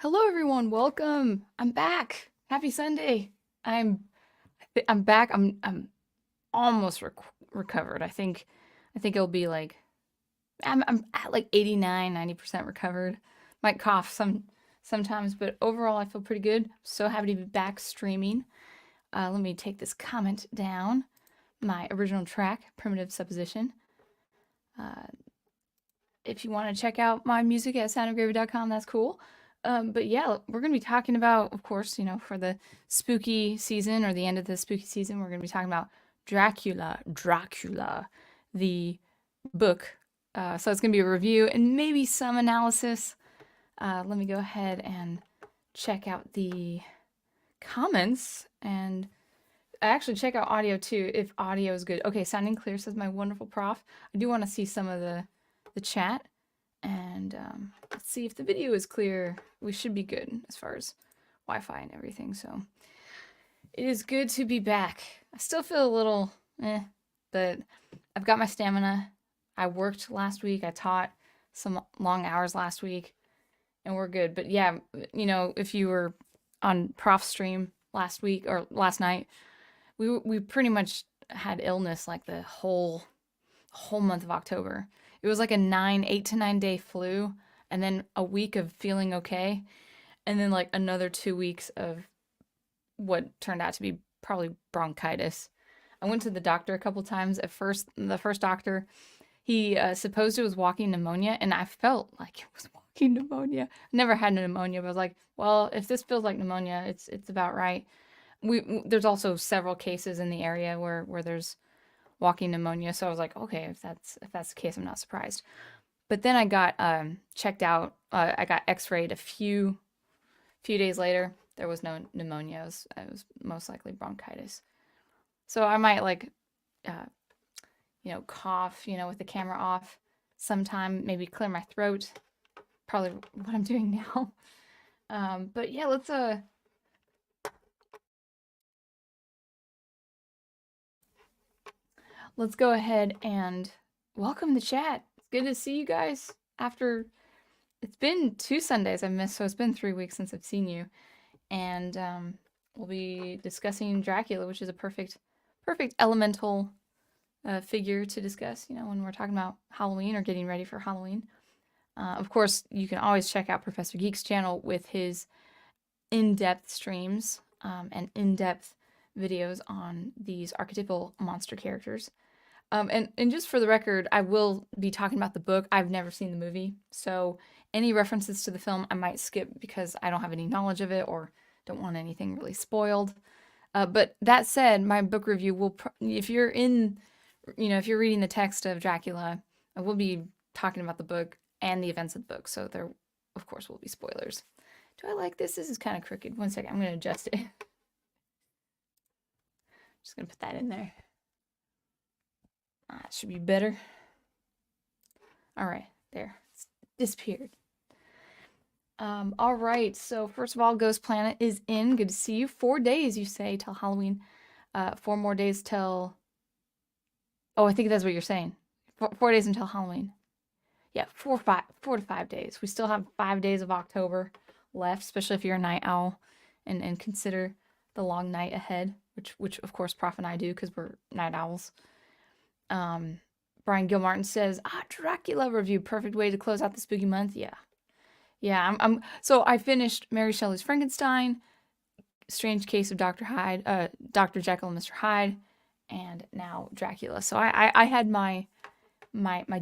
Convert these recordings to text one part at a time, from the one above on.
Hello everyone, welcome. I'm back. Happy Sunday. I'm back. I'm almost recovered. I think it'll be like I'm at like 89, 90% recovered. Might cough sometimes, but overall I feel pretty good. So happy to be back streaming. Let me take this comment down. My original track, Primitive Supposition. Uh, if you want to check out my music at soundofgravy.com, that's cool. But yeah, we're going to be talking about, of course, for the spooky season or the end of the spooky season, we're going to be talking about Dracula, the book. So it's going to be a review and maybe some analysis. Let me go ahead and check out the comments and actually check out audio too, if audio is good. Okay, sounding clear, says my wonderful prof. I do want to see some of the chat. And let's see if the video is clear. We should be good as far as Wi-Fi and everything. So it is good to be back. I still feel a little but I've got my stamina. I worked last week. I taught some long hours last week, and we're good. But yeah, if you were on Prof stream last week or last night, we pretty much had illness like the whole month of October. It was like a 8 to 9 day flu, and then a week of feeling okay, and then like another 2 weeks of what turned out to be probably bronchitis. I went to the doctor a couple times. At first, the first doctor, he supposed it was walking pneumonia, and I felt like it was walking pneumonia. I never had pneumonia, but I was like, well, if this feels like pneumonia, it's about right. There's also several cases in the area where there's walking pneumonia. So I was like, okay, if that's the case, I'm not surprised. But then I got checked out. I got X-rayed a few days later. There was no pneumonia. It was most likely bronchitis. So I might like, cough, with the camera off sometime. Maybe clear my throat. Probably what I'm doing now. But yeah, let's go ahead and welcome the chat. It's good to see you guys after it's been 2 Sundays I've missed, so it's been 3 weeks since I've seen you. And we'll be discussing Dracula, which is a perfect elemental figure to discuss, when we're talking about Halloween or getting ready for Halloween. Of course, you can always check out Professor Geek's channel with his in-depth streams and in-depth videos on these archetypal monster characters. And just for the record, I will be talking about the book. I've never seen the movie, so any references to the film I might skip because I don't have any knowledge of it or don't want anything really spoiled. But that said, my book review will, if you're reading the text of Dracula, I will be talking about the book and the events of the book, so there, of course, will be spoilers. Do I like this? This is kind of crooked. One second, I'm going to adjust it. Just going to put that in there. It should be better. All right, there. It's disappeared. All right, so first of all, Ghost Planet is in. Good to see you. 4 days, you say, till Halloween. 4 more days till... Oh, I think that's what you're saying. 4 days until Halloween. Yeah, 4 to 5 days. We still have 5 days of October left, especially if you're a night owl and consider the long night ahead, which of course Prof and I do because we're night owls. Brian Gilmartin says, Dracula review, perfect way to close out the spooky month. Yeah, so I finished Mary Shelley's Frankenstein, Strange Case of Dr. Jekyll and Mr. Hyde, and now Dracula. So I had my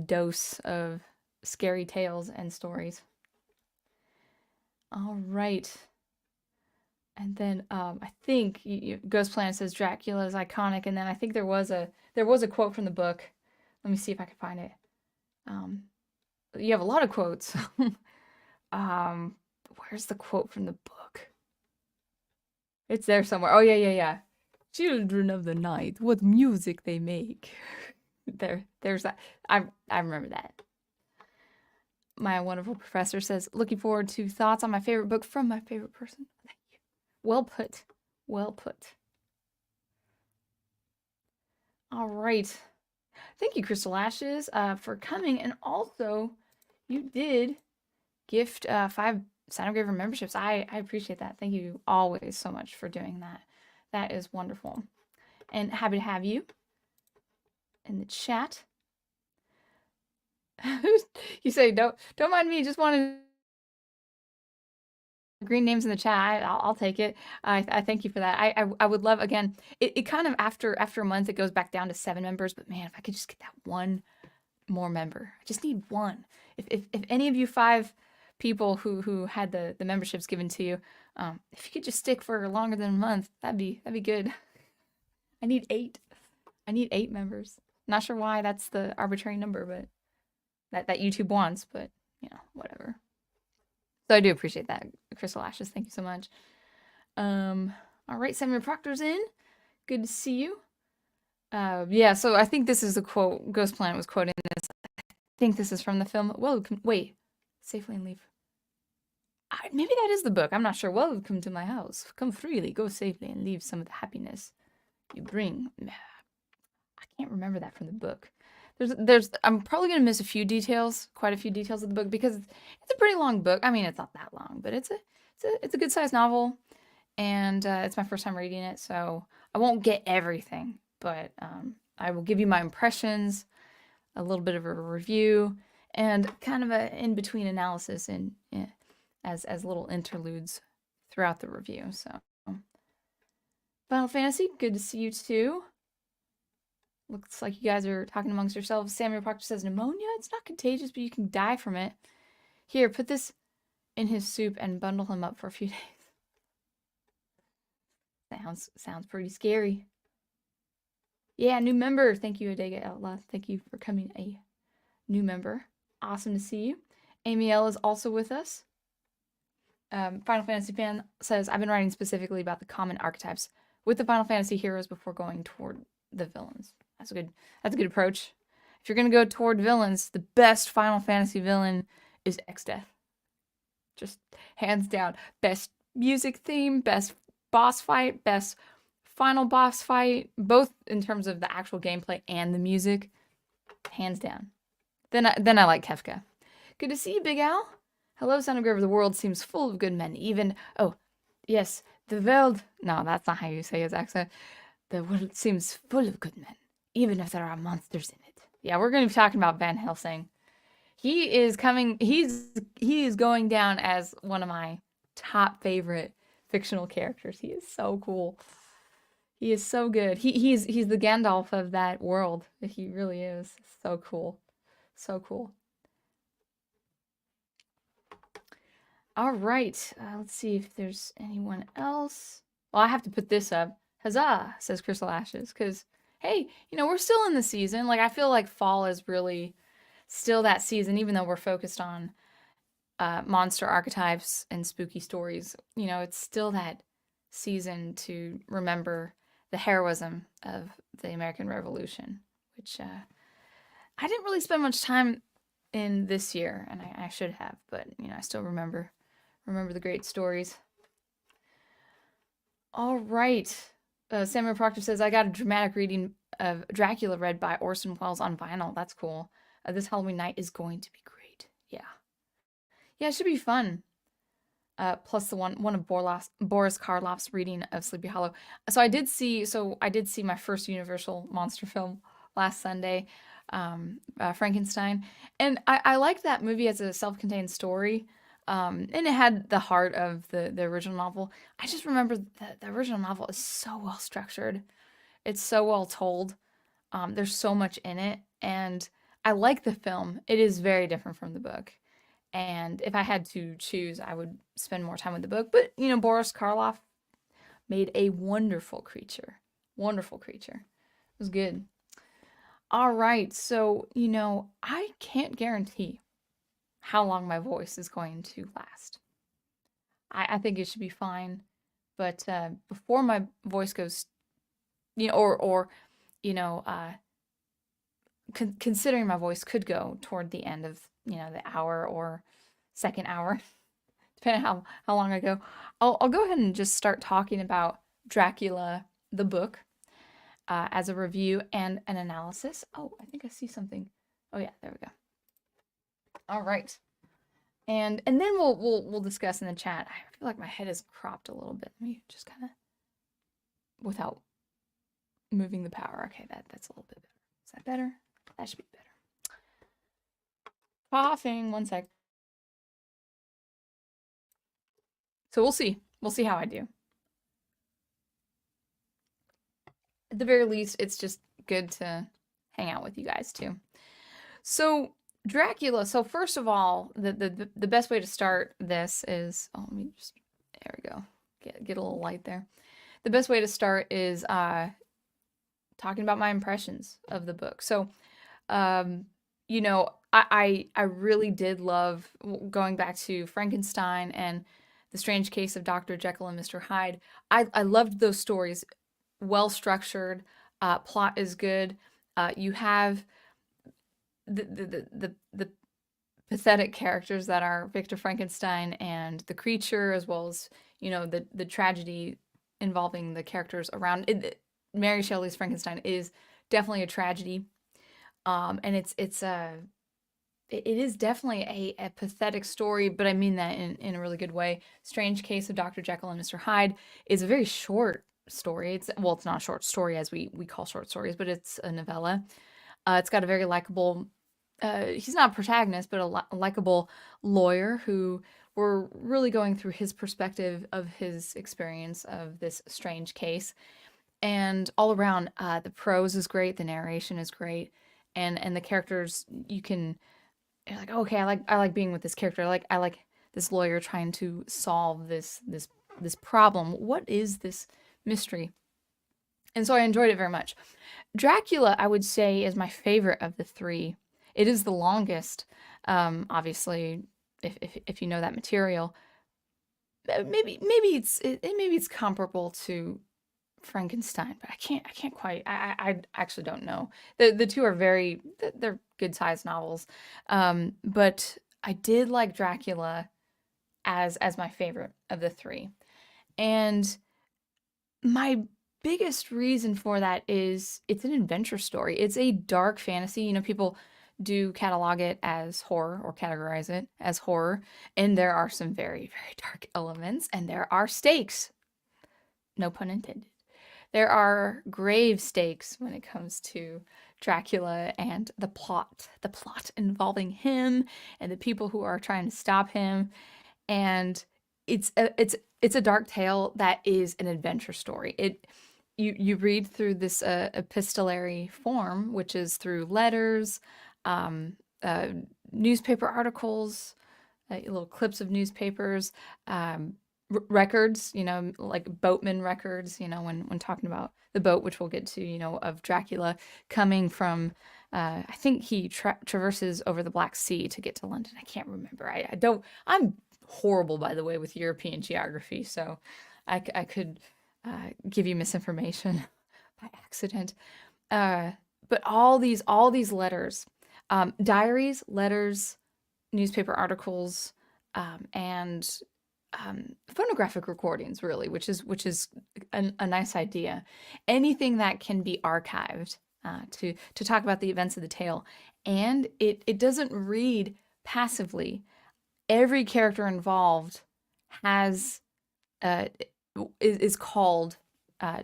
dose of scary tales and stories. All right. And then I think Ghost Planet says Dracula is iconic, and then I think there was a quote from the book. Let me see if I can find it. You have a lot of quotes. Where's the quote from the book? It's there somewhere. Oh yeah. Children of the night, what music they make. There's that. I remember that. My wonderful professor says, looking forward to thoughts on my favorite book from my favorite person. Thank you. Well put. Well put. All right. Thank you, Crystal Ashes, for coming. And also, you did gift 5 Soundgraver memberships. I appreciate that. Thank you always so much for doing that. That is wonderful. And happy to have you in the chat. You say, don't mind me, just wanted green names in the chat. I'll take it. I thank you for that. I would love, again, it kind of after a month it goes back down to 7 members, but man, if I could just get that one more member. I just need one. If any of you 5 people who had the memberships given to you, if you could just stick for longer than a month, that'd be good. I need 8. I need 8 members. Not sure why that's the arbitrary number, but that YouTube wants, but you know, whatever. So I do appreciate that, Crystal Ashes. Thank you so much. All right, Samuel Proctor's in. Good to see you. Yeah, so I think this is the quote. Ghost Planet was quoting this. I think this is from the film. Welcome, wait, safely and leave. Maybe that is the book. I'm not sure. Welcome to my house. Come freely, go safely, and leave some of the happiness you bring. I can't remember that from the book. I'm probably gonna miss a few details, quite a few details of the book, because it's a pretty long book. I mean, it's not that long, but it's a good sized novel, and it's my first time reading it, so I won't get everything, but I will give you my impressions, a little bit of a review, and kind of a in between analysis and as little interludes throughout the review. So, Final Fantasy, good to see you too. Looks like you guys are talking amongst yourselves. Samuel Proctor says, pneumonia? It's not contagious, but you can die from it. Here, put this in his soup and bundle him up for a few days. Sounds pretty scary. Yeah, new member. Thank you, Adega Outlaw. Thank you for coming, a new member. Awesome to see you. Amy L is also with us. Final Fantasy fan says, I've been writing specifically about the common archetypes with the Final Fantasy heroes before going toward the villains. That's a good approach. If you're gonna go toward villains, the best Final Fantasy villain is Exdeath. Just hands down. Best music theme, best boss fight, best final boss fight, both in terms of the actual gameplay and the music. Hands down. Then I like Kefka. Good to see you, Big Al. Hello, Son of Grover. The world seems full of good men. Even, oh, yes, the world. No, that's not how you say his accent. The world seems full of good men, even if there are monsters in it. Yeah, we're going to be talking about Van Helsing. He is coming. He is going down as one of my top favorite fictional characters. He is so cool. He is so good. He's the Gandalf of that world. He really is. So cool. So cool. All right. Let's see if there's anyone else. Well, I have to put this up. Huzzah, says Crystal Ashes, because, hey, you know, we're still in the season. Like, I feel like fall is really still that season, even though we're focused on monster archetypes and spooky stories. You know, it's still that season to remember the heroism of the American Revolution, which I didn't really spend much time in this year, and I should have, but, you know, I still remember the great stories. All right. Samuel Proctor says, I got a dramatic reading of Dracula read by Orson Welles on vinyl. That's cool. This Halloween night is going to be great. Yeah. Yeah, it should be fun. Plus the one of Boris Karloff's reading of Sleepy Hollow. So I did see my first Universal monster film last Sunday, Frankenstein. And I liked that movie as a self-contained story. And it had the heart of the original novel. I just remember that the original novel is so well structured. It's so well told. There's so much in it. And I like the film. It is very different from the book. And if I had to choose, I would spend more time with the book. But, you know, Boris Karloff made a wonderful creature. Wonderful creature. It was good. All right. So, you know, I can't guarantee how long my voice is going to last. I think it should be fine. But before my voice goes, you know, or you know, considering my voice could go toward the end of, you know, the hour or second hour, depending on how long I go, I'll go ahead and just start talking about Dracula, the book, as a review and an analysis. Oh, I think I see something. Oh yeah, there we go. All right. And then we'll discuss in the chat. I feel like my head is cropped a little bit. Let me just kind of, without moving the power. Okay, that's a little bit better. Is that better? That should be better. Coughing, one sec. So we'll see. We'll see how I do. At the very least, it's just good to hang out with you guys too. So Dracula. So first of all, the best way to start this is, oh, let me just, there we go. Get a little light there. The best way to start is talking about my impressions of the book. So, you know, I really did love going back to Frankenstein and The Strange Case of Dr. Jekyll and Mr. Hyde. I loved those stories. Well structured, plot is good. You have the pathetic characters that are Victor Frankenstein and the creature, as well as, you know, the tragedy involving the characters around it. Mary Shelley's Frankenstein is definitely a tragedy, and it is definitely a pathetic story, but I mean that in a really good way. Strange Case of Dr. Jekyll and Mr. Hyde is a very short story. It's not a short story as we call short stories, but it's a novella. It's got a very likable, he's not a protagonist, but a likable lawyer who we're really going through his perspective of his experience of this strange case. And all around, the prose is great, the narration is great, and the characters, you're like, okay, I like being with this character. I like this lawyer trying to solve this problem. What is this mystery? And so I enjoyed it very much. Dracula, I would say, is my favorite of the three. It is the longest, obviously, if you know that material. Maybe it's comparable to Frankenstein, but I can't quite. I actually don't know. The two are they're good sized novels, but I did like Dracula as my favorite of the three, and my biggest reason for that is it's an adventure story. It's a dark fantasy. You know, people do catalog it as horror or categorize it as horror, and there are some very, very dark elements, and there are stakes. No pun intended. There are grave stakes when it comes to Dracula and the plot involving him and the people who are trying to stop him. And it's a dark tale that is an adventure story. You read through this epistolary form, which is through letters, um, uh, newspaper articles, little clips of newspapers, records, you know, like boatman records, you know, when talking about the boat, which we'll get to, you know, of Dracula coming from, I think he traverses over the Black Sea to get to London. I can't remember. I'm horrible, by the way, with European geography, so I could give you misinformation by accident. But all these letters, diaries, letters, newspaper articles, and phonographic recordings, really, which is a nice idea. Anything that can be archived to talk about the events of the tale, and it doesn't read passively. Every character involved has is called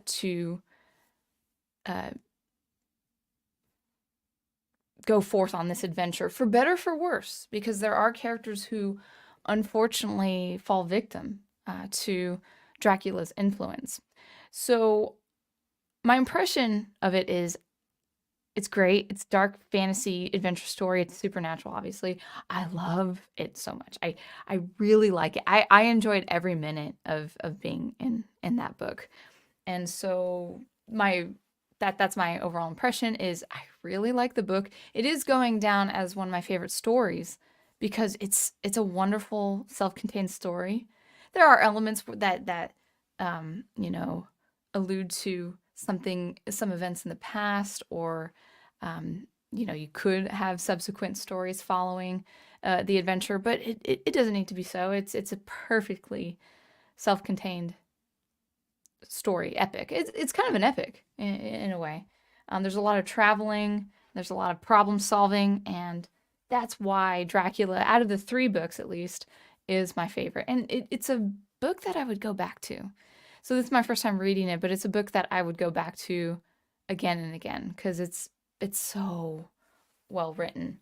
to go forth on this adventure, for better for worse, because there are characters who unfortunately fall victim to Dracula's influence. So my impression of it is it's great. It's dark fantasy adventure story. It's supernatural, obviously. I love it so much. I really like it. I enjoyed every minute of being in that book. And so that's my overall impression is I really like the book. It is going down as one of my favorite stories because it's a wonderful self-contained story. There are elements that you know, allude to some events in the past, or you know, you could have subsequent stories following the adventure, but it doesn't need to be so. It's a perfectly self-contained story, epic. It's kind of an epic in a way. There's a lot of traveling, there's a lot of problem solving, and that's why Dracula, out of the 3 books at least, is my favorite. And it's a book that I would go back to. So this is my first time reading it, but it's a book that I would go back to again and again because it's so well written.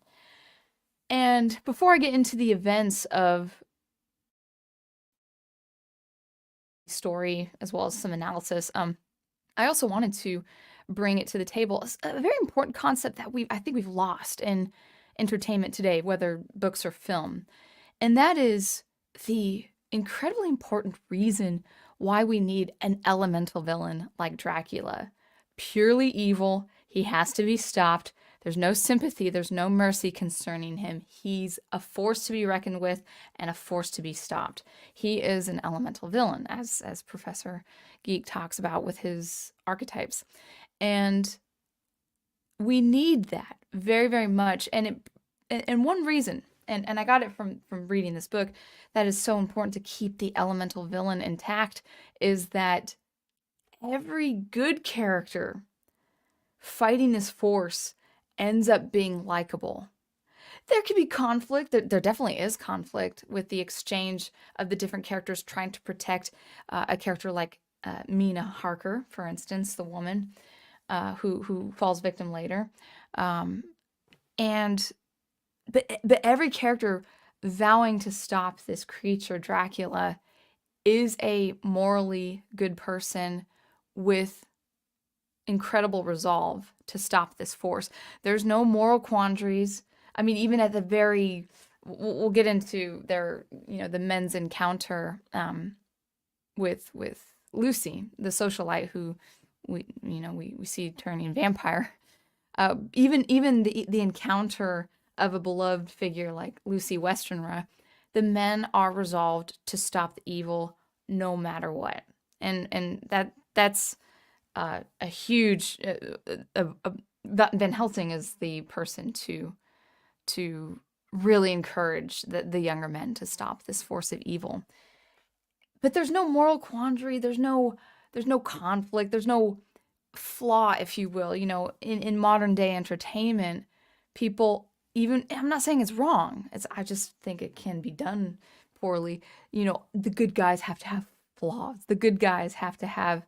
And before I get into the events of the story as well as some analysis, I also wanted to bring it to the table. A very important concept that I think we've lost in entertainment today, whether books or film, and that is the incredibly important reason why we need an elemental villain like Dracula. Purely evil, he has to be stopped. There's no sympathy, there's no mercy concerning him. He's a force to be reckoned with and a force to be stopped. He is an elemental villain, as Professor Geek talks about with his archetypes. And we need that very, very much. And one reason, and I got it from reading this book, that is so important to keep the elemental villain intact is that every good character fighting this force ends up being likable. There could be conflict. There definitely is conflict with the exchange of the different characters trying to protect a character like Mina Harker, for instance, the woman who falls victim later. But every character vowing to stop this creature, Dracula, is a morally good person with incredible resolve to stop this force. There's no moral quandaries. I mean, even at the very, we'll get into their, the men's encounter with Lucy, the socialite who we see turning vampire. Even the encounter of a beloved figure like Lucy Westenra, the men are resolved to stop the evil no matter what, and that's a huge. Van Helsing is the person to really encourage the younger men to stop this force of evil. But there's no moral quandary. There's no conflict. There's no flaw, if you will. In modern day entertainment, people, even, I'm not saying it's wrong. I just think it can be done poorly. The good guys have to have flaws. The good guys have to have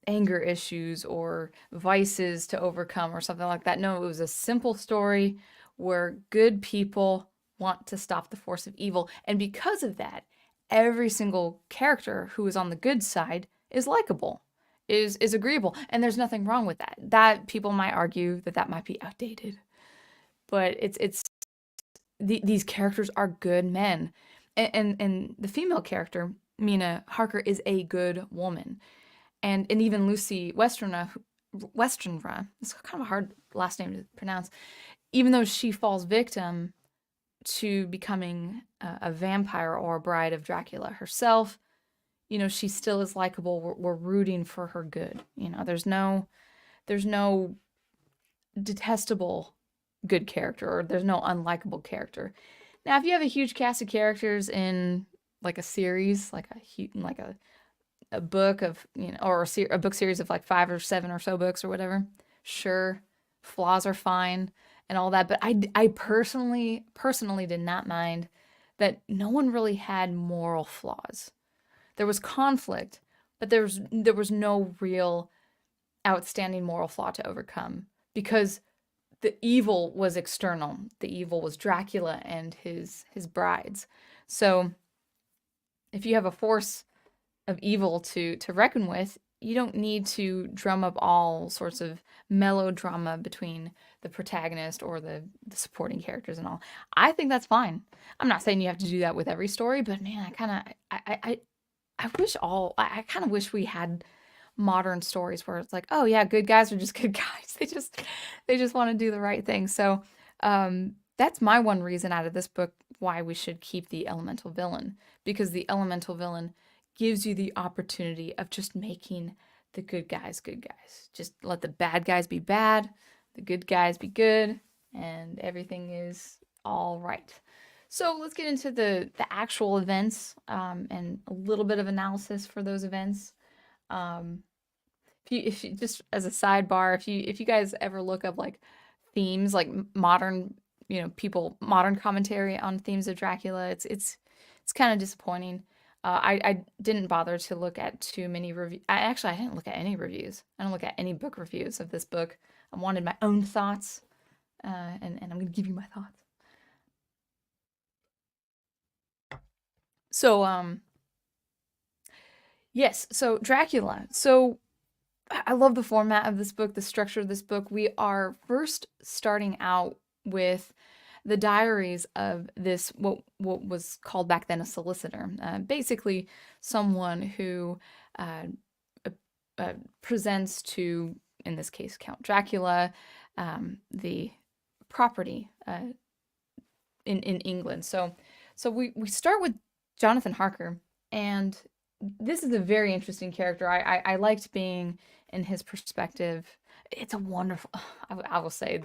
anger issues or vices to overcome or something like that. No, it was a simple story where good people want to stop the force of evil. And because of that, every single character who is on the good side is likable, is agreeable. And there's nothing wrong with that. That people might argue that might be outdated. But these characters are good men. And the female character, Mina Harker, is a good woman. And even Lucy Westenra, it's kind of a hard last name to pronounce, even though she falls victim to becoming a vampire or a bride of Dracula herself, she still is likable. We're rooting for her good. There's no detestable good character, or there's no unlikable character. Now, if you have a huge cast of characters in like a series, like a book of, or a book series of like 5 or 7 or so books or whatever, sure, flaws are fine and all that. But I personally did not mind that no one really had moral flaws. There was conflict, but there was no real outstanding moral flaw to overcome because the evil was external. The evil was Dracula and his brides. So if you have a force of evil to reckon with, you don't need to drum up all sorts of melodrama between the protagonist or the supporting characters and all. I think that's fine. I'm not saying you have to do that with every story, but man, I kind of wish we had modern stories where it's like, oh yeah, good guys are just good guys. They just want to do the right thing. So that's my one reason out of this book why we should keep the elemental villain, because the elemental villain gives you the opportunity of just making the good guys good guys. Just let the bad guys be bad, the good guys be good, and everything is all right. So let's get into the actual events and a little bit of analysis for those events. If you just as a sidebar, if you guys ever look up like themes, like modern people modern commentary on themes of Dracula. It's kind of disappointing. I didn't bother to look at too many reviews. I didn't look at any reviews. I don't look at any book reviews of this book. I wanted my own thoughts, and I'm going to give you my thoughts. So, yes, so Dracula. So I love the format of this book, the structure of this book. We are first starting out with the diaries of this, what was called back then a solicitor, basically someone who uh, presents to, in this case, Count Dracula, the property in England. So we start with Jonathan Harker, and this is a very interesting character. I liked being in his perspective. It's a wonderful, I will say,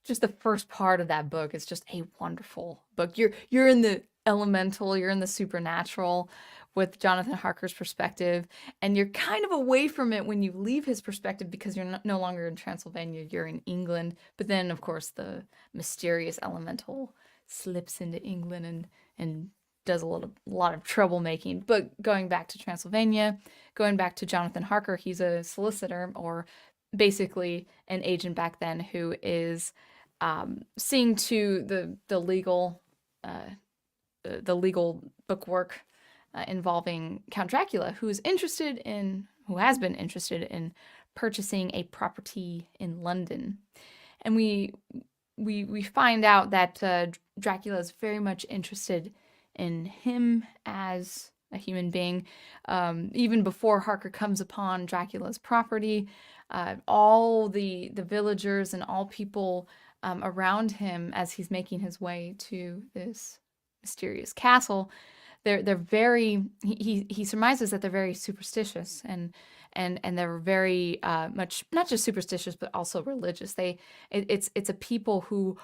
just the first part of that book is just a wonderful book. You're in the elemental, you're in the supernatural with Jonathan Harker's perspective, and you're kind of away from it when you leave his perspective because you're no longer in Transylvania, you're in England. But then, of course, the mysterious elemental slips into England and does a lot of troublemaking. But going back to Transylvania, going back to Jonathan Harker, he's a solicitor, or basically an agent back then, who is seeing to the legal bookwork involving Count Dracula, who has been interested in purchasing a property in London. And we find out that Dracula is very much interested in him as a human being. Even before Harker comes upon Dracula's property, all the villagers and all people around him as he's making his way to this mysterious castle, they're very, he surmises that they're very superstitious, and they're very much not just superstitious but also religious. It's a people who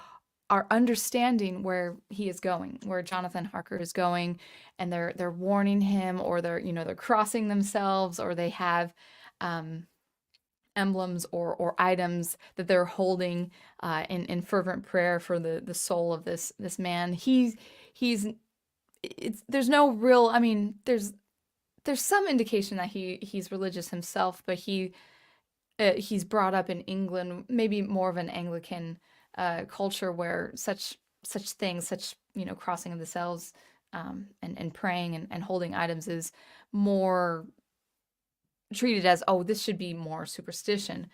are understanding where he is going, where Jonathan Harker is going, and they're warning him, or they're crossing themselves, or they have emblems or items that they're holding in fervent prayer for the soul of this man. There's no real, I mean, there's some indication that he's religious himself, but he's brought up in England, maybe more of an Anglican culture, where such things, crossing of the selves, and praying and holding items is more treated as, oh, this should be more superstition.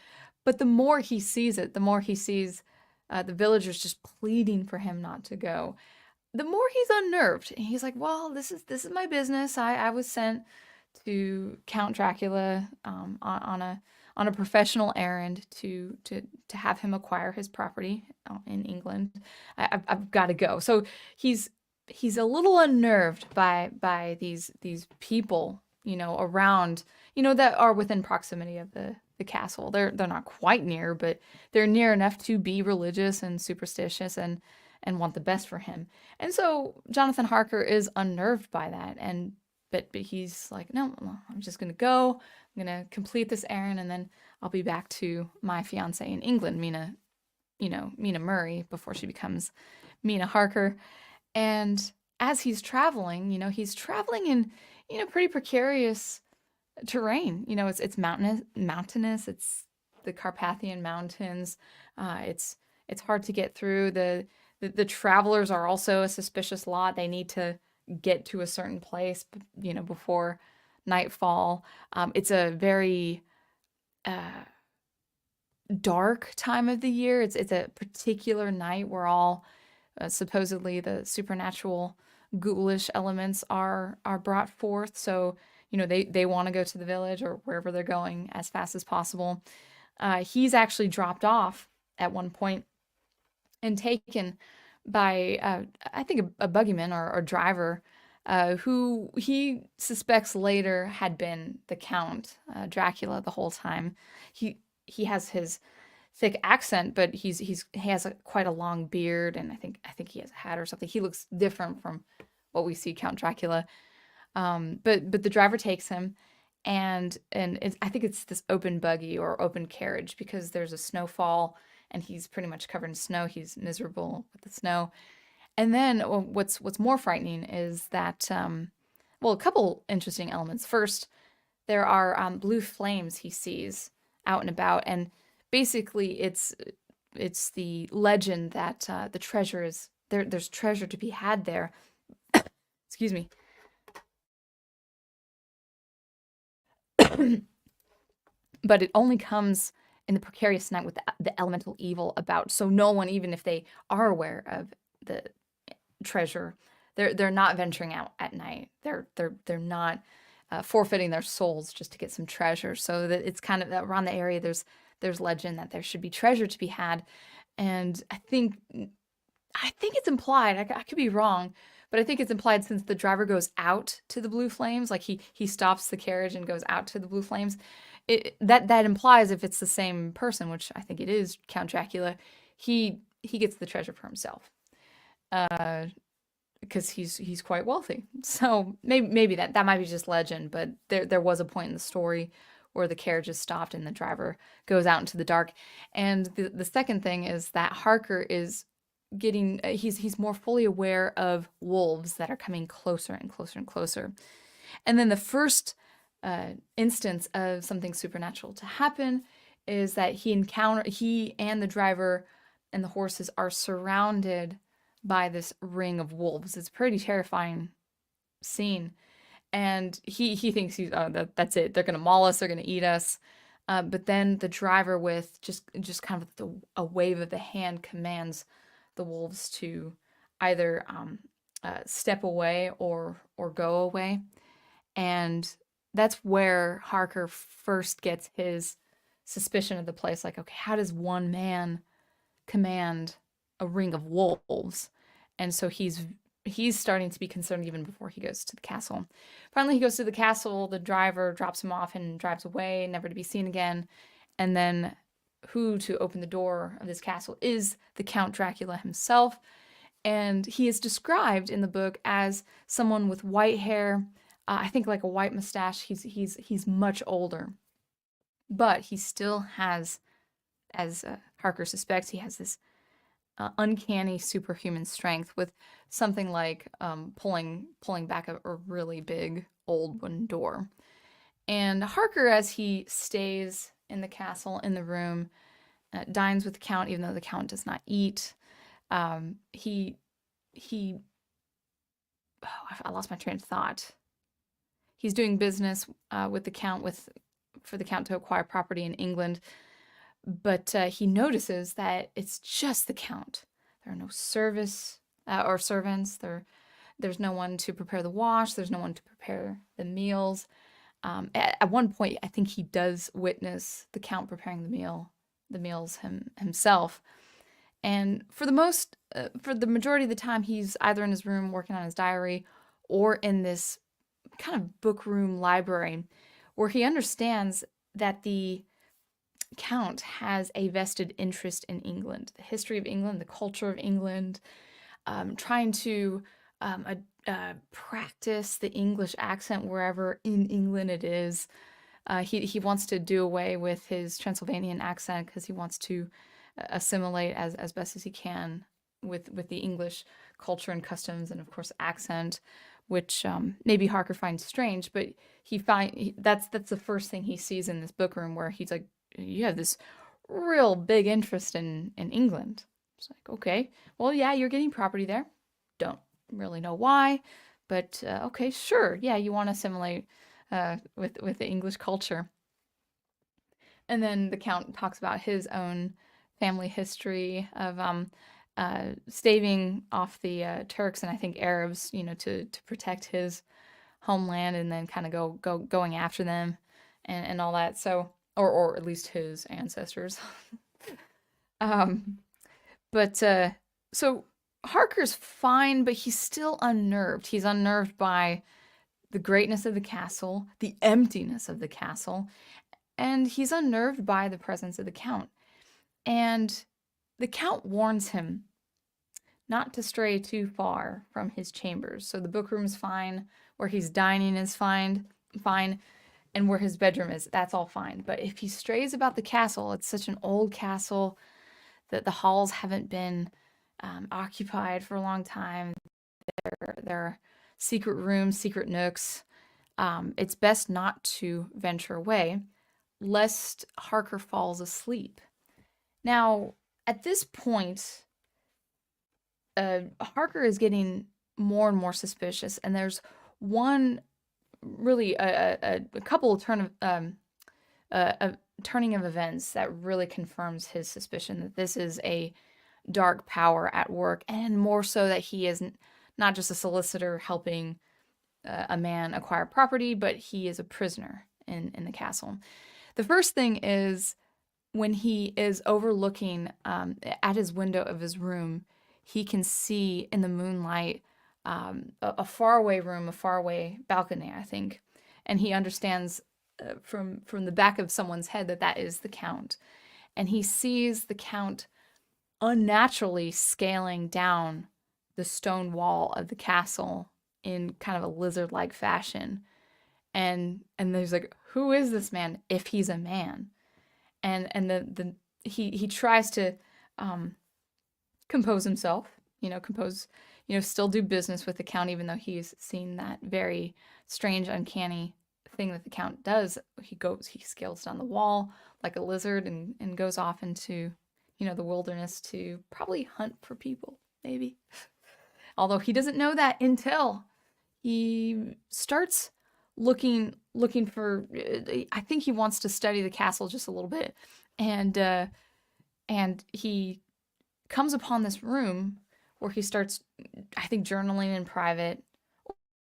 But the more he sees it, the more he sees the villagers just pleading for him not to go, the more he's unnerved. And he's like, well, this is my business. I was sent to Count Dracula on a professional errand to have him acquire his property in England. I've got to go. So he's a little unnerved by these people, around, that are within proximity of the castle. They're not quite near, but they're near enough to be religious and superstitious and want the best for him. And so Jonathan Harker is unnerved by that, but he's like, no, I'm just gonna go. I'm gonna complete this errand, and then I'll be back to my fiance in England, Mina Murray, before she becomes Mina Harker. And as he's traveling, he's traveling in, pretty precarious terrain. It's mountainous. It's the Carpathian Mountains. It's hard to get through. The travelers are also a suspicious lot. They need to get to a certain place, before nightfall. It's a very dark time of the year. It's a particular night where all supposedly the supernatural ghoulish elements are brought forth. So they want to go to the village or wherever they're going as fast as possible. He's actually dropped off at one point and taken by I think a buggyman or driver, who he suspects later had been the Count Dracula the whole time. He has his thick accent, but he has quite a long beard, and I think he has a hat or something. He looks different from what we see Count Dracula. But the driver takes him, and I think it's this open buggy or open carriage, because there's a snowfall and he's pretty much covered in snow. He's miserable with the snow. And then what's more frightening is that, well, a couple interesting elements. First, there are blue flames he sees out and about, and basically it's the legend that the treasure is there. There's treasure to be had there. Excuse me. But it only comes in the precarious night with the elemental evil about. So no one, even if they are aware of the treasure, they're not venturing out at night. They're not forfeiting their souls just to get some treasure. So that it's kind of around the area. There's legend that there should be treasure to be had, and I think it's implied. I could be wrong, but I think it's implied since the driver goes out to the blue flames, like he stops the carriage and goes out to the blue flames. That implies if it's the same person, which I think it is, Count Dracula, he gets the treasure for himself, because he's quite wealthy. So maybe that might be just legend, but there was a point in the story where the carriage is stopped and the driver goes out into the dark. And the second thing is that Harker is getting he's more fully aware of wolves that are coming closer and closer and closer. And then the first instance of something supernatural to happen is that he and the driver and the horses are surrounded by this ring of wolves. It's a pretty terrifying scene. And he thinks that's it. They're gonna maul us. They're gonna eat us. But then the driver, with just kind of a wave of the hand, commands the wolves to either step away or go away. And that's where Harker first gets his suspicion of the place. Like, okay, how does one man command a ring of wolves? And so he's starting to be concerned even before he goes to the castle. Finally, he goes to the castle. The driver drops him off and drives away, never to be seen again. And then who to open the door of this castle is the Count Dracula himself. And he is described in the book as someone with white hair, I think like a white mustache. He's much older, but he still has, as Harker suspects, he has this uncanny superhuman strength, with something like pulling back a really big old wooden door. And Harker, as he stays in the castle, in the room, dines with the Count, even though the Count does not eat. He I lost my train of thought. He's doing business with the Count, for the Count to acquire property in England. But he notices that it's just the Count. There are no service or servants. There's no one to prepare the wash. There's no one to prepare the meals. At one point, I think he does witness the Count preparing the meals himself. And for the majority of the time, he's either in his room working on his diary, or in this kind of book room library, where he understands that the Count has a vested interest in England, the history of England, the culture of England, trying to practice the English accent wherever in England it is. He wants to do away with his Transylvanian accent because he wants to assimilate as best as he can with the English culture and customs, and of course accent, which maybe Harker finds strange, but that's the first thing he sees in this book room, where he's like, you have this real big interest in England. It's like, okay, well, yeah, you're getting property there. Don't really know why, but okay, sure. Yeah, you want to assimilate with the English culture. And then the Count talks about his own family history of staving off the Turks and I think Arabs, to protect his homeland, and then kind of going after them and all that. So, or at least his ancestors. But so Harker's fine, but he's still unnerved. He's unnerved by the greatness of the castle, the emptiness of the castle, and he's unnerved by the presence of the Count. And the Count warns him not to stray too far from his chambers. So the book room's fine, where he's dining is fine, and where his bedroom is, that's all fine. But if he strays about the castle, it's such an old castle. the halls haven't been occupied for a long time. They're secret rooms, secret nooks. It's best not to venture away, lest Harker falls asleep. Now, at this point, Harker is getting more and more suspicious, and there's one really a couple of turning of events that really confirms his suspicion that this is a dark power at work, and more so that he isn't not just a solicitor helping a man acquire property, but he is a prisoner in the castle. The first thing is when he is overlooking at his window of his room, he can see in the moonlight a faraway room, a faraway balcony, I think, and he understands from the back of someone's head that that is the Count, and he sees the Count unnaturally scaling down the stone wall of the castle in kind of a lizard-like fashion, and there's like, who is this man if he's a man? And he tries to compose himself, still do business with the Count, even though he's seen that very strange, uncanny thing that the Count does. He scales down the wall like a lizard and goes off into, the wilderness to probably hunt for people, maybe. Although he doesn't know that until he starts looking for, I think he wants to study the castle just a little bit, and he comes upon this room where he starts, I think, journaling in private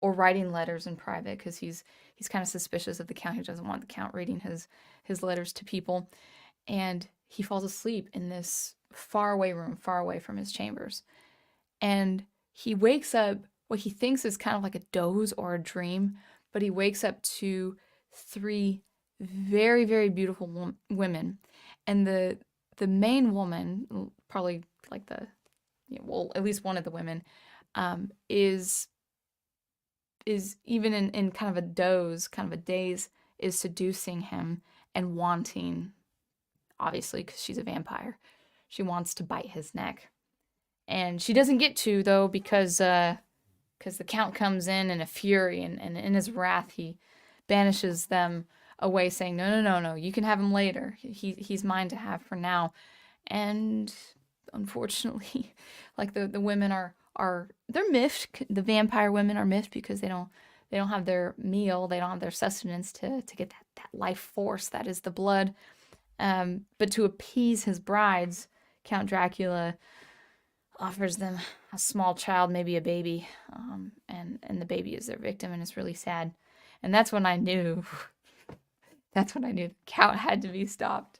or writing letters in private, because he's kind of suspicious of the Count. He doesn't want the Count reading his letters to people, and he falls asleep in this faraway room, far away from his chambers, and he wakes up what he thinks is kind of like a doze or a dream, but he wakes up to 3 very, very beautiful women, and the main woman, probably like at least one of the women, is even in kind of a doze, kind of a daze, is seducing him and wanting, obviously, because she's a vampire, she wants to bite his neck, and she doesn't get to, though, because the Count comes in a fury, and in his wrath he banishes them away, saying, no, you can have him later. He's mine to have for now. And unfortunately, like the women they're miffed. The vampire women are miffed because they don't have their meal, they don't have their sustenance to get that life force that is the blood. But to appease his brides, Count Dracula offers them a small child, maybe a baby, and the baby is their victim, and it's really sad. And that's when I knew the Count had to be stopped,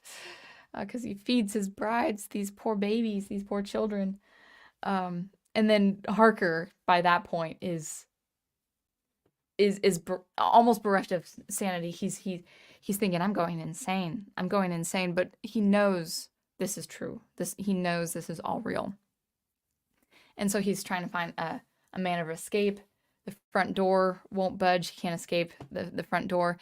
because he feeds his brides these poor babies, these poor children. And then Harker, by that point, is almost bereft of sanity. He's thinking, I'm going insane, but he knows this is true. He knows this is all real. And so he's trying to find a manner of escape. The front door won't budge. He can't escape the front door.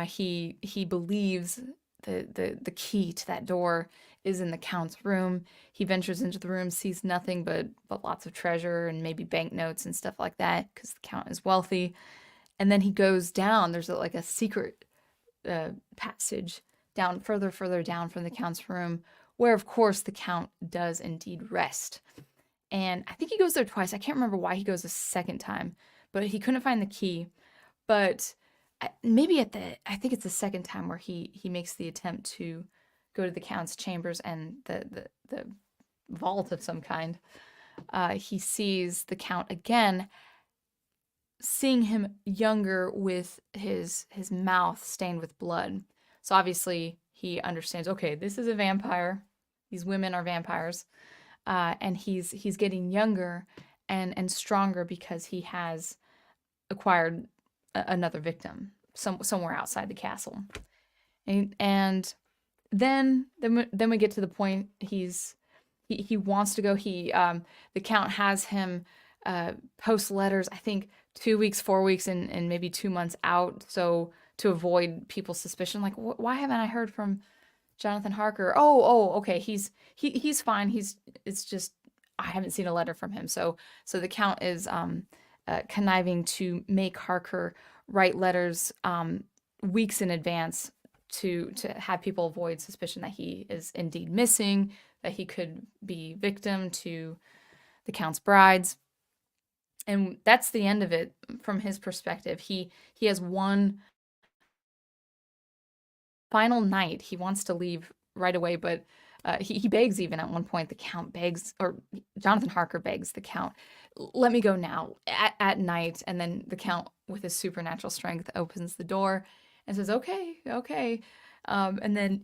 He believes the key to that door is in the Count's room. He ventures into the room, sees nothing but lots of treasure and maybe banknotes and stuff like that, because the Count is wealthy. And then he goes down. There's like a secret passage down, further down from the Count's room, where, of course, the Count does indeed rest. And I think he goes there twice. I can't remember why he goes a second time, but he couldn't find the key. But maybe I think it's the second time where he makes the attempt to go to the Count's chambers and the vault of some kind. He sees the Count again, seeing him younger with his mouth stained with blood. So obviously he understands, okay, this is a vampire. These women are vampires. And he's getting younger and stronger because he has acquired another victim somewhere outside the castle. And then we get to the point he wants to go. The Count has him post letters, I think 2 weeks, 4 weeks, and maybe 2 months out, so to avoid people's suspicion. Like, why haven't I heard from Jonathan Harker. Oh, okay. He's fine. It's just I haven't seen a letter from him. So the Count is conniving to make Harker write letters weeks in advance to have people avoid suspicion that he is indeed missing, that he could be victim to the Count's brides. And that's the end of it from his perspective. He has one final night. He wants to leave right away, but he begs even at one point. The Count begs, or Jonathan Harker begs the Count, let me go now at night. And then the Count, with his supernatural strength, opens the door and says, okay, okay. And then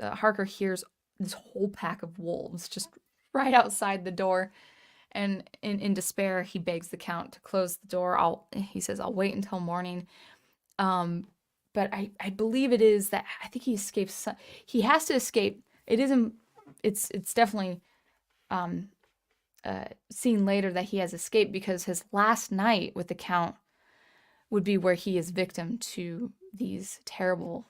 Harker hears this whole pack of wolves just right outside the door. And in despair, he begs the Count to close the door. He says, I'll wait until morning. But I believe it is that I think he escapes. He has to escape. It isn't. It's definitely seen later that he has escaped because his last night with the Count would be where he is victim to these terrible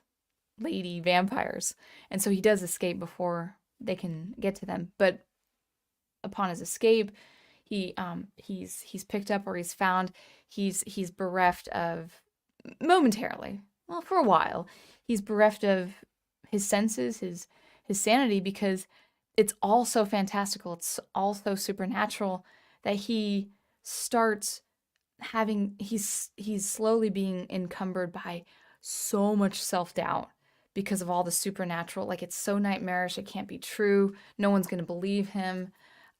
lady vampires, and so he does escape before they can get to them. But upon his escape, he's picked up or he's found. He's bereft of momentarily. Well, for a while, he's bereft of his senses, his sanity, because it's all so fantastical. It's all so supernatural that he starts he's slowly being encumbered by so much self-doubt because of all the supernatural. Like, it's so nightmarish, it can't be true. No one's going to believe him.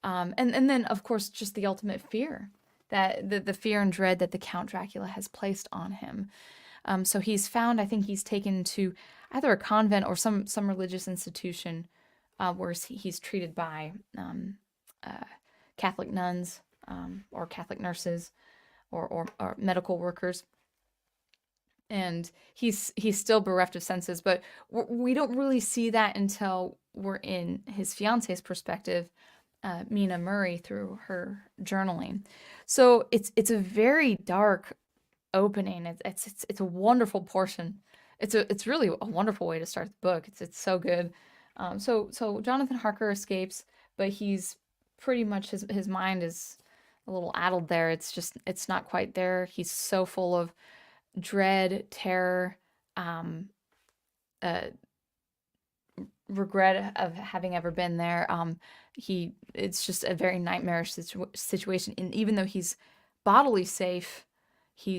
And then, of course, just the ultimate fear, that the fear and dread that the Count Dracula has placed on him. So he's found, I think he's taken to either a convent or some religious institution where he's treated by Catholic nuns or Catholic nurses or medical workers. And he's still bereft of senses, but we don't really see that until we're in his fiance's perspective, Mina Murray, through her journaling. So it's a very dark opening. It's a wonderful portion. It's really a wonderful way to start the book. It's so good. So Jonathan Harker escapes, but he's pretty much his mind is a little addled there. It's not quite there. He's so full of dread, terror, regret of having ever been there. It's just a very nightmarish situation. And even though he's bodily safe, he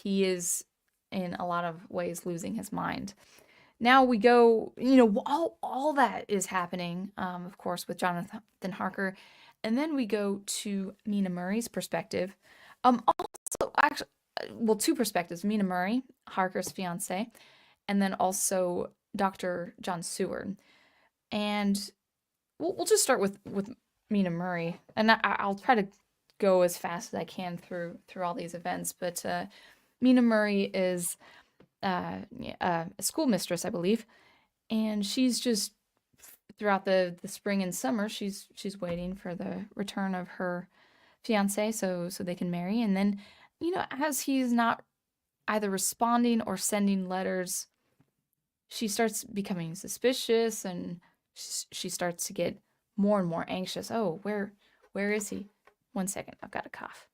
is in a lot of ways losing his mind. Now we go, all that is happening, of course, with Jonathan Harker, and then we go to Mina Murray's perspective. Also, actually, well, two perspectives: Mina Murray, Harker's fiance, and then also Dr. John Seward. And we'll just start with Mina Murray, and I'll try to go as fast as I can through all these events. But Mina Murray is a schoolmistress, I believe, and she's just throughout the spring and summer, she's waiting for the return of her fiance so they can marry. And then, as he's not either responding or sending letters, she starts becoming suspicious, and she starts to get more and more anxious. Oh, where is he? One second, I've got a cough.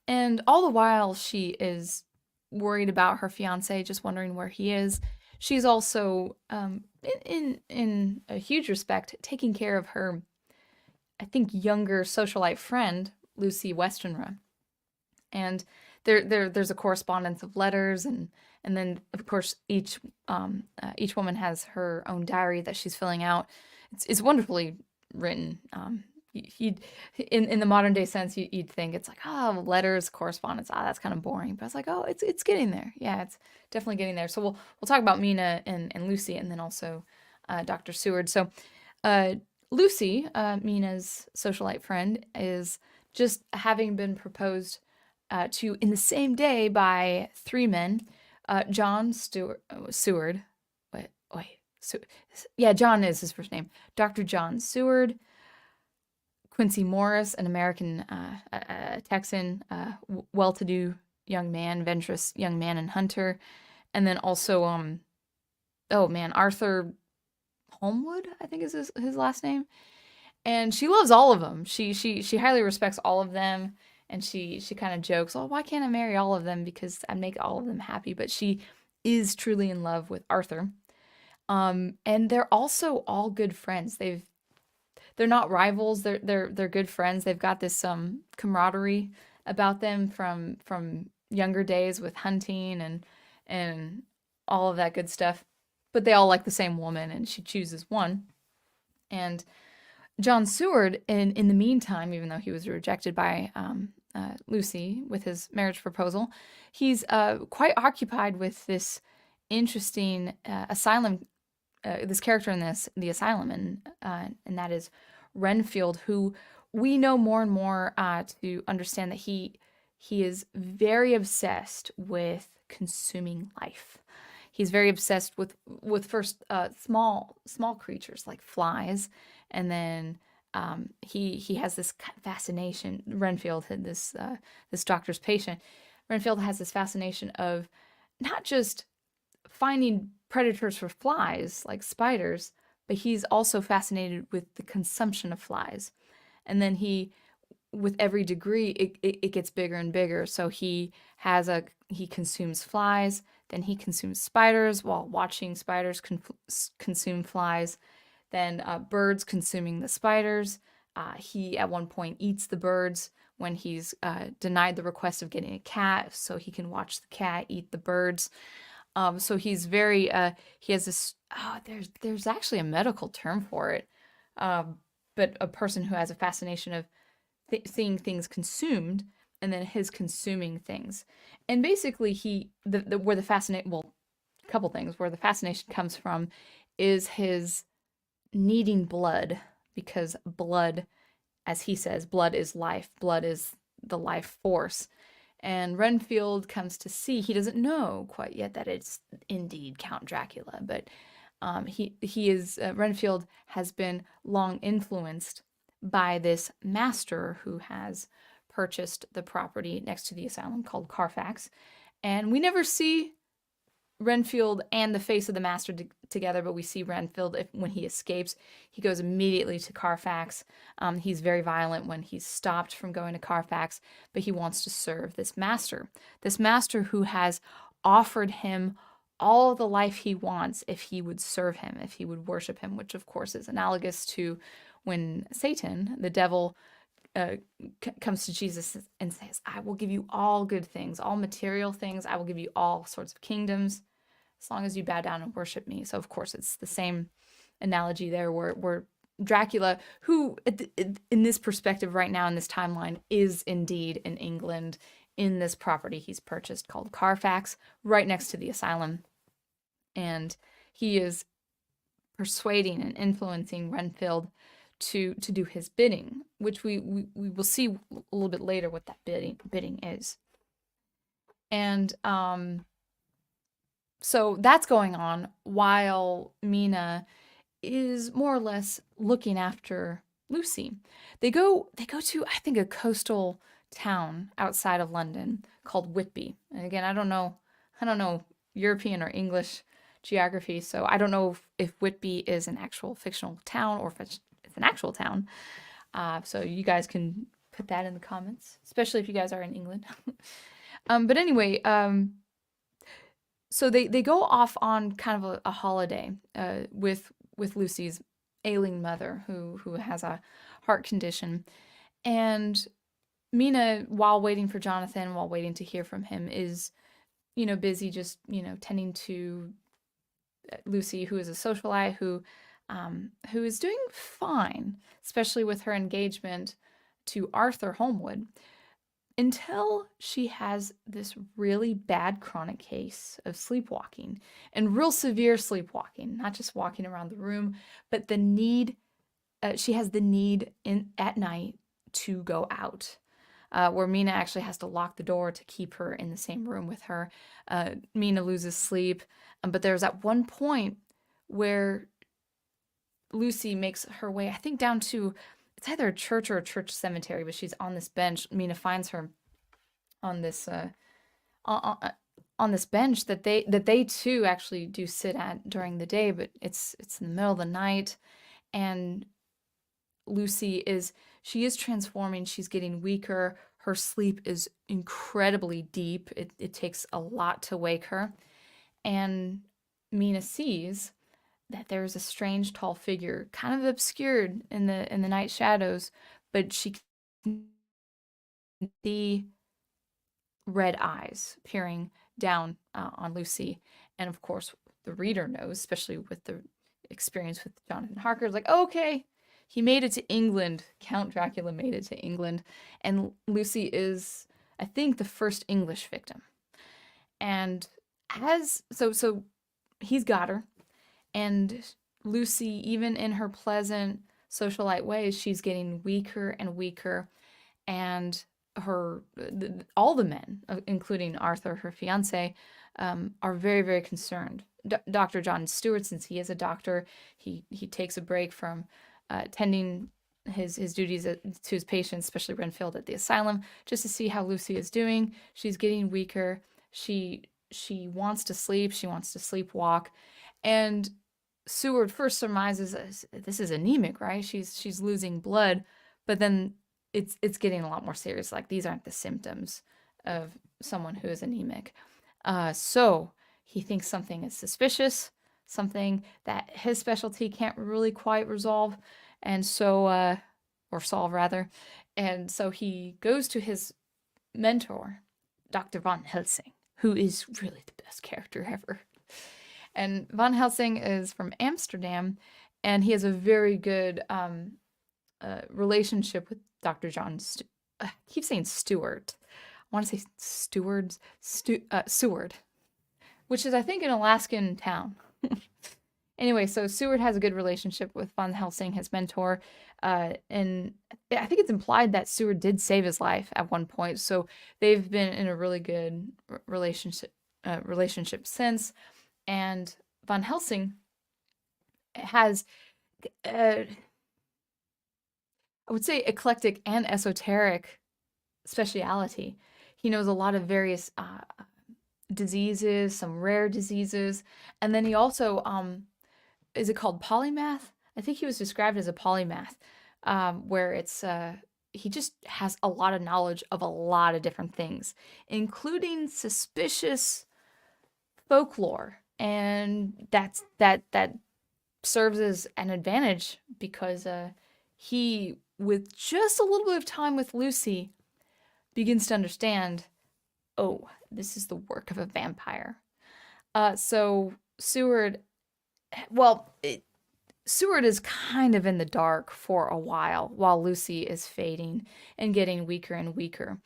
And all the while she is worried about her fiance, just wondering where he is. She's also, in a huge respect, taking care of her, I think, younger socialite friend, Lucy Westenra. And there's a correspondence of letters, and then, of course, each woman has her own diary that she's filling out. It's wonderfully written. In the modern day sense, you'd think it's like, letters, correspondence, that's kind of boring. But it's like, it's getting there. Yeah, it's definitely getting there. So we'll talk about Mina and Lucy, and then also Dr. Seward. So Lucy, Mina's socialite friend, is just having been proposed to in the same day by three men. John Seward. Wait. Yeah, John is his first name. Dr. John Seward, Quincy Morris, an American Texan, well-to-do young man, venturous young man and hunter. And then also, oh man, Arthur Holmwood, I think is his last name. And she loves all of them. She highly respects all of them, and she kind of jokes, "Oh, why can't I marry all of them? Because I'd make all of them happy." But she is truly in love with Arthur. And they're also all good friends. They're not rivals. They're good friends. They've got this camaraderie about them from younger days with hunting and all of that good stuff. But they all like the same woman, and she chooses one. And John Seward, in the meantime, even though he was rejected by Lucy with his marriage proposal, he's quite occupied with this interesting asylum, this character in the asylum, and that is Renfield, who we know more and more to understand that he is very obsessed with consuming life. He's very obsessed with first small creatures like flies, and then he has this fascination. Renfield had this doctor's patient. Renfield has this fascination of not just finding predators for flies like spiders, but he's also fascinated with the consumption of flies. And then with every degree, it gets bigger and bigger. So he consumes flies, then he consumes spiders while watching spiders consume flies, then birds consuming the spiders. He at one point eats the birds when he's denied the request of getting a cat, so he can watch the cat eat the birds. So he's very he has this. There's actually a medical term for it, but a person who has a fascination of seeing things consumed, and then his consuming things. And basically, where the fascination, well, a couple things where the fascination comes from is his needing blood, because blood, as he says, blood is life. Blood is the life force. And Renfield comes to see, he doesn't know quite yet that it's indeed Count Dracula, but Renfield has been long influenced by this master who has purchased the property next to the asylum called Carfax. And we never see Renfield and the face of the master together, but we see Renfield when he escapes. He goes immediately to Carfax. He's very violent when he's stopped from going to Carfax, but he wants to serve this master who has offered him all the life he wants if he would serve him, if he would worship him, which of course is analogous to when Satan, the devil, comes to Jesus and says, "I will give you all good things, all material things. I will give you all sorts of kingdoms, as long as you bow down and worship me." So of course it's the same analogy there, where Dracula, who in this perspective right now in this timeline is indeed in England, in this property he's purchased called Carfax, right next to the asylum, and he is persuading and influencing Renfield to do his bidding, which we will see a little bit later what that bidding is. And so that's going on while Mina is more or less looking after Lucy. They go to, I think, a coastal town outside of London called Whitby. And again, I don't know European or English geography, so I don't know if Whitby is an actual fictional town or if it's an actual town. So you guys can put that in the comments, especially if you guys are in England. But anyway, so they go off on kind of a holiday with Lucy's ailing mother, who has a heart condition. And Mina, while waiting for Jonathan, while waiting to hear from him, is, busy just, tending to Lucy, who is a socialite, who is doing fine, especially with her engagement to Arthur Holmwood, until she has this really bad chronic case of sleepwalking, and real severe sleepwalking, not just walking around the room, but she has the need at night to go out, where Mina actually has to lock the door to keep her in the same room with her. Mina loses sleep, but there's at one point where Lucy makes her way, I think, down to, it's either a church or a church cemetery, but she's on this bench. Mina finds her on this on, on this bench that they too actually do sit at during the day, but it's in the middle of the night, and Lucy she is transforming. She's getting weaker. Her sleep is incredibly deep. It takes a lot to wake her. And Mina sees that there's a strange tall figure, kind of obscured in the night shadows, but she can see red eyes peering down on Lucy. And of course, the reader knows, especially with the experience with Jonathan Harker, is like, okay, he made it to England. Count Dracula made it to England. And Lucy is, I think, the first English victim. And so he's got her. And Lucy, even in her pleasant socialite ways, she's getting weaker and weaker. And all the men, including Arthur, her fiance, are very, very concerned. Dr. John Stewart, since he is a doctor, he takes a break from tending his duties to his patients, especially Renfield at the asylum, just to see how Lucy is doing. She's getting weaker. She wants to sleep. She wants to sleepwalk. And Seward first surmises this is anemic, right? She's losing blood, but then it's getting a lot more serious. Like, these aren't the symptoms of someone who is anemic. So he thinks something is suspicious, something that his specialty can't really quite resolve, and so or solve rather. And so he goes to his mentor, Dr. Van Helsing, who is really the best character ever. And Van Helsing is from Amsterdam, and he has a very good relationship with Dr. I keep saying Stewart. I want to say Seward, which is, I think, an Alaskan town. Anyway, so Seward has a good relationship with Van Helsing, his mentor, and I think it's implied that Seward did save his life at one point. So they've been in a really good relationship since. And Van Helsing has, I would say, eclectic and esoteric speciality. He knows a lot of various diseases, some rare diseases, and then he also, is it called polymath? I think he was described as a polymath, where it's he just has a lot of knowledge of a lot of different things, including suspicious folklore, and that serves as an advantage because he, with just a little bit of time with Lucy, begins to understand, oh, this is the work of a vampire. So Seward, Seward is kind of in the dark for a while Lucy is fading and getting weaker and weaker.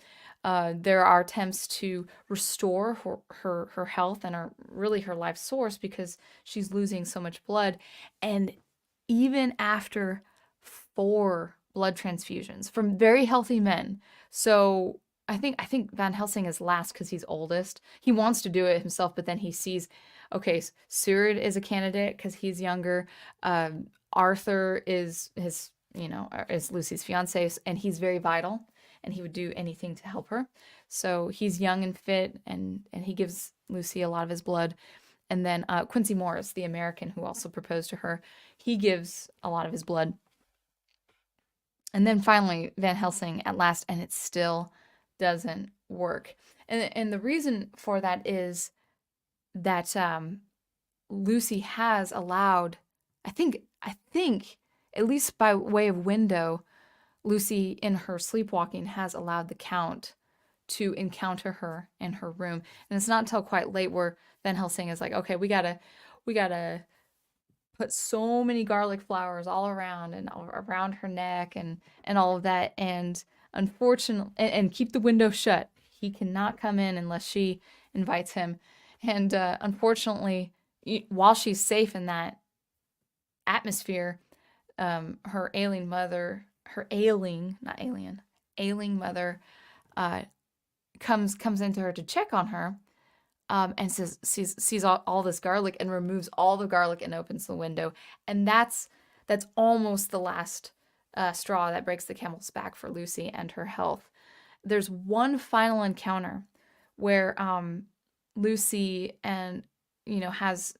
There are attempts to restore her health and really her life source because she's losing so much blood. And even after 4 blood transfusions from very healthy men, so I think Van Helsing is last because he's oldest. He wants to do it himself, but then he sees, okay, Seward is a candidate because he's younger. Arthur is is Lucy's fiance, and he's very vital, and he would do anything to help her. So he's young and fit, and he gives Lucy a lot of his blood. And then Quincy Morris, the American who also proposed to her, he gives a lot of his blood. And then finally, Van Helsing at last, and it still doesn't work. And the reason for that is that Lucy has allowed, I think, at least by way of window, Lucy in her sleepwalking has allowed the Count to encounter her in her room. And it's not until quite late where Van Helsing is like, okay, we gotta put so many garlic flowers all around and around her neck and all of that. And unfortunately, and keep the window shut. He cannot come in unless she invites him. And unfortunately, while she's safe in that atmosphere, her ailing mother, ailing mother, comes into her to check on her, and sees all this garlic and removes all the garlic and opens the window. And that's almost the last straw that breaks the camel's back for Lucy and her health. There's one final encounter where Lucy and has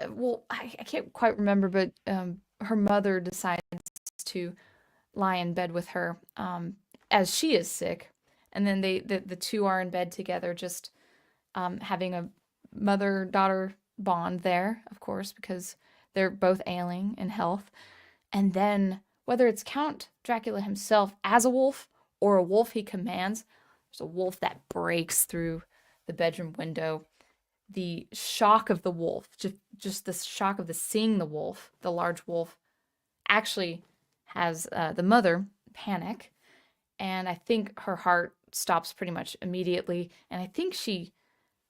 well, I can't quite remember, but her mother decides to lie in bed with her as she is sick, and then the two are in bed together, just having a mother-daughter bond there, of course, because they're both ailing in health. And then whether it's Count Dracula himself as a wolf or a wolf he commands, there's a wolf that breaks through the bedroom window. The shock of the wolf, just the shock of seeing the wolf, the large wolf, actually has the mother panic, and I think her heart stops pretty much immediately, and I think she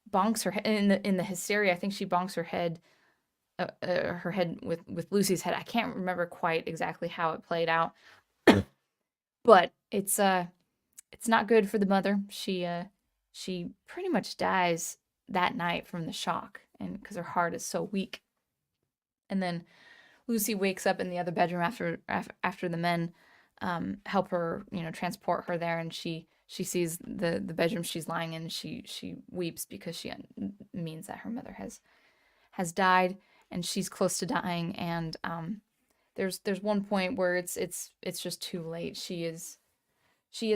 bonks her head in the hysteria. I think she bonks her head with Lucy's head. I can't remember quite exactly how it played out, but it's not good for the mother. She pretty much dies that night from the shock, and because her heart is so weak. And then Lucy wakes up in the other bedroom after the men help her, transport her there, and she sees the bedroom she's lying in. She weeps because she means that her mother has died, and she's close to dying. And there's one point where it's just too late. She is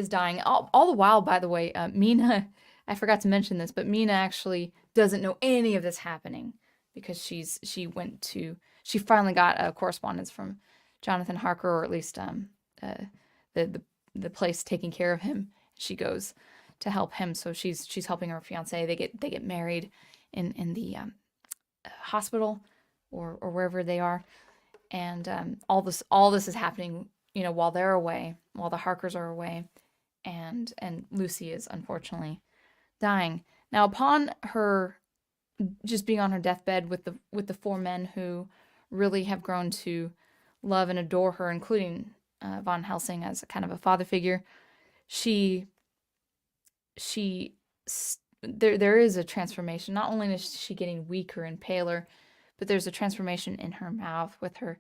dying. All the while, by the way, Mina, I forgot to mention this, but Mina actually doesn't know any of this happening because she finally got a correspondence from Jonathan Harker, or at least the place taking care of him. She goes to help him, so she's helping her fiance. They get married in the hospital or wherever they are, and all this is happening, while they're away, while the Harkers are away, and Lucy is unfortunately dying. Now, upon her just being on her deathbed with the four men who really have grown to love and adore her, including Van Helsing as a kind of a father figure, there is a transformation. Not only is she getting weaker and paler, but there's a transformation in her mouth, with her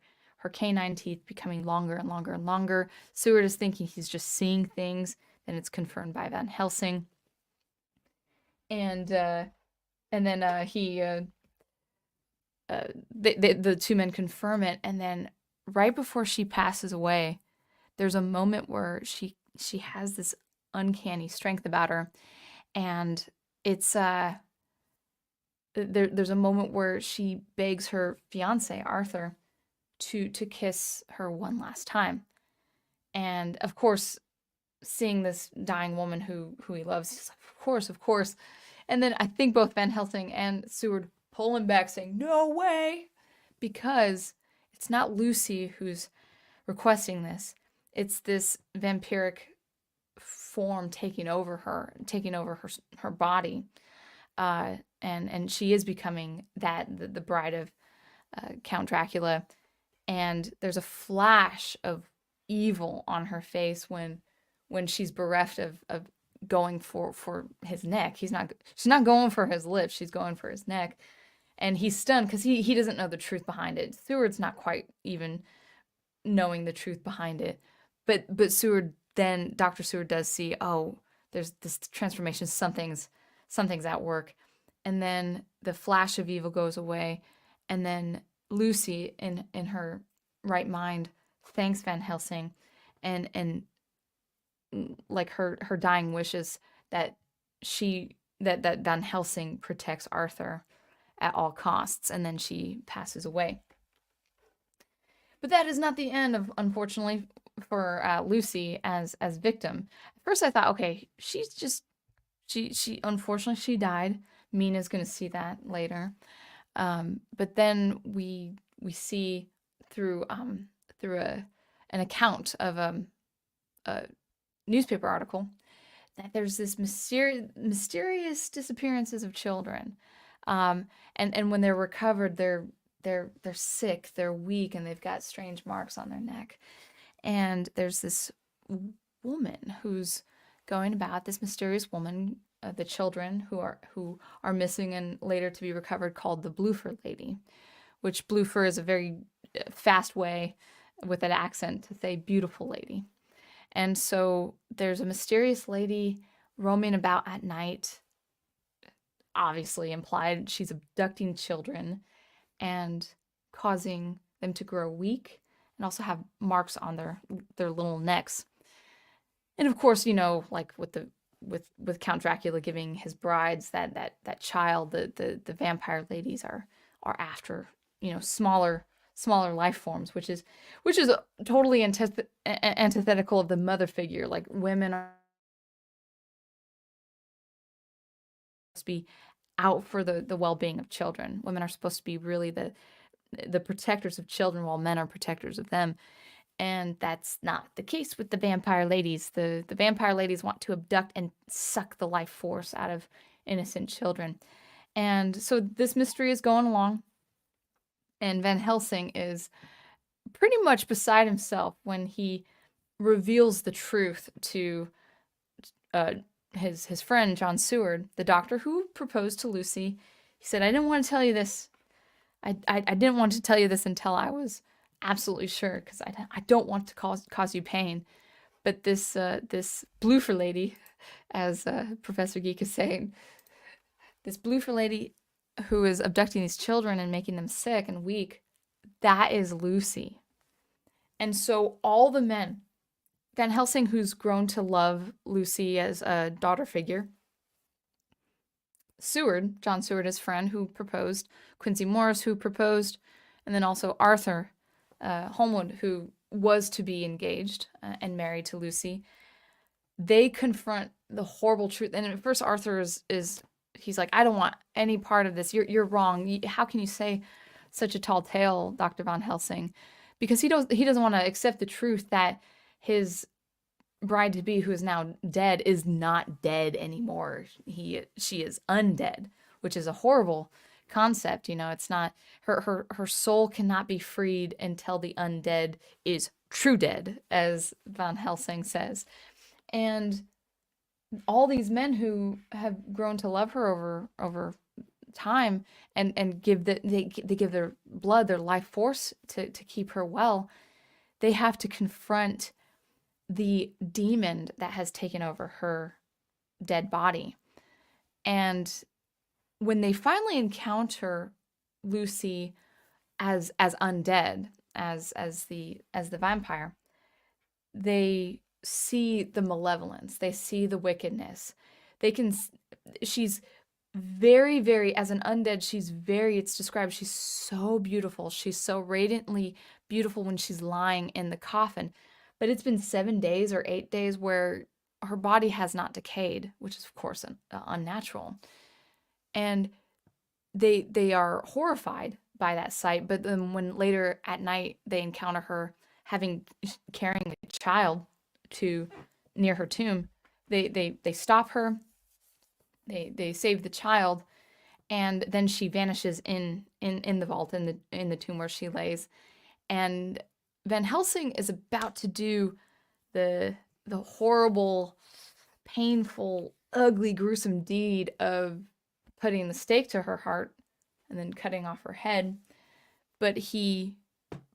canine teeth becoming longer and longer and longer. Seward is thinking he's just seeing things, and it's confirmed by Van Helsing. And then the two men confirm it, and then right before she passes away, there's a moment where she has this uncanny strength about her, and it's there's a moment where she begs her fiance Arthur to kiss her one last time, and of course, seeing this dying woman who he loves, he's like, of course. And then I think both Van Helsing and Seward pull him back, saying, "No way," because it's not Lucy who's requesting this. It's this vampiric form taking over her body, and she is becoming the bride of Count Dracula. And there's a flash of evil on her face when she's bereft of going for his neck. She's not going for his lips, she's going for his neck. And he's stunned because he doesn't know the truth behind it. Seward's not quite even knowing the truth behind it. But Dr. Seward does see, oh, there's this transformation, something's at work. And then the flash of evil goes away, and then Lucy in her right mind thanks Van Helsing, and like her dying wishes that Van Helsing protects Arthur at all costs, and then she passes away. But that is not the end of, unfortunately, for Lucy as victim. At first I thought, okay, she unfortunately she died. Mina's gonna see that later. But then we see through an account of a newspaper article that there's this mysterious disappearances of children, and when they're recovered, they're sick, they're weak, and they've got strange marks on their neck. And there's this woman who's going about, this mysterious woman, the children who are missing and later to be recovered, called the Blue Fur Lady, which Blue Fur is a very fast way with an accent to say beautiful lady. And so there's a mysterious lady roaming about at night, obviously implied she's abducting children and causing them to grow weak and also have marks on their little necks. And of course, like with Count Dracula giving his brides that child, the vampire ladies are after, smaller life forms, which is totally antithetical of the mother figure. Like, women are supposed to be out for the well-being of children. Women are supposed to be really the protectors of children, while men are protectors of them. And that's not the case with the vampire ladies. The vampire ladies want to abduct and suck the life force out of innocent children. And so this mystery is going along, and Van Helsing is pretty much beside himself when he reveals the truth to his friend John Seward, the doctor who proposed to Lucy. He said, "I didn't want to tell you this. I didn't want to tell you this until I was absolutely sure, because I don't want to cause you pain. But this bloofer lady, as Professor Geek is saying, this bloofer lady who is abducting these children and making them sick and weak, that is Lucy." And so all the men, Van Helsing, who's grown to love Lucy as a daughter figure, Seward, John Seward, his friend, who proposed, Quincy Morris, who proposed, and then also Arthur Holmwood, who was to be engaged and married to Lucy, they confront the horrible truth. And at first Arthur he's like, "I don't want any part of this. You're wrong. How can you say such a tall tale, Dr. Van Helsing?" Because he doesn't want to accept the truth that his bride-to-be, who is now dead, is not dead anymore. She is undead, which is a horrible concept. It's not, her soul cannot be freed until the undead is true dead, as Van Helsing says. And all these men who have grown to love her over time and give they give their blood, their life force to keep her well, they have to confront the demon that has taken over her dead body. And when they finally encounter Lucy as undead, as the vampire, they see the malevolence, they see the wickedness. She's very, very, as an undead, it's described, she's so beautiful. She's so radiantly beautiful when she's lying in the coffin. But it's been 7 days or 8 days where her body has not decayed, which is, of course, unnatural. And they are horrified by that sight. But then when later at night they encounter her carrying a child near her tomb, they stop her. They save the child, and then she vanishes in the vault, in the tomb where she lays. And Van Helsing is about to do the horrible, painful, ugly, gruesome deed of putting the stake to her heart and then cutting off her head. But he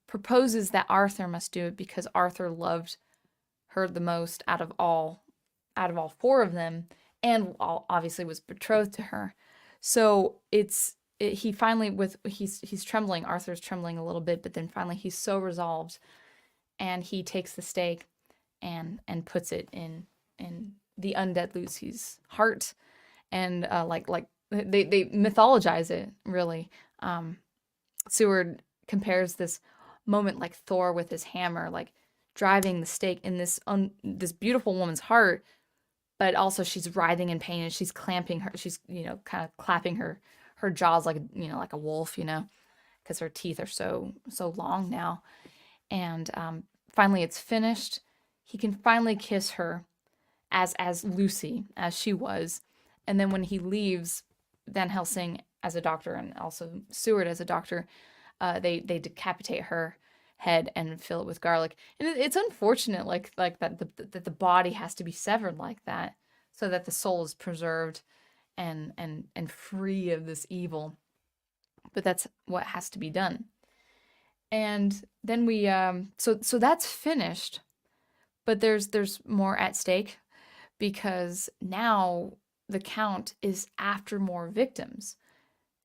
proposes that Arthur must do it because Arthur loved her the most out of all 4 of them, and obviously was betrothed to her. So he finally, he's trembling, Arthur's trembling a little bit, but then finally he's so resolved, and he takes the stake and puts it in the undead Lucy's heart. And they mythologize it, really. Seward compares this moment like Thor with his hammer, like driving the stake in this beautiful woman's heart, but also she's writhing in pain, and she's clamping her, she's kind of clapping her jaws like like a wolf, because her teeth are so long now. And finally it's finished. He can finally kiss her as Lucy, as she was. And then when he leaves, Van Helsing as a doctor and also Seward as a doctor, they decapitate her head and fill it with garlic. And it's unfortunate like that the body has to be severed like that, so that the soul is preserved and free of this evil. But that's what has to be done. And then we so that's finished, but there's more at stake because now the count is after more victims.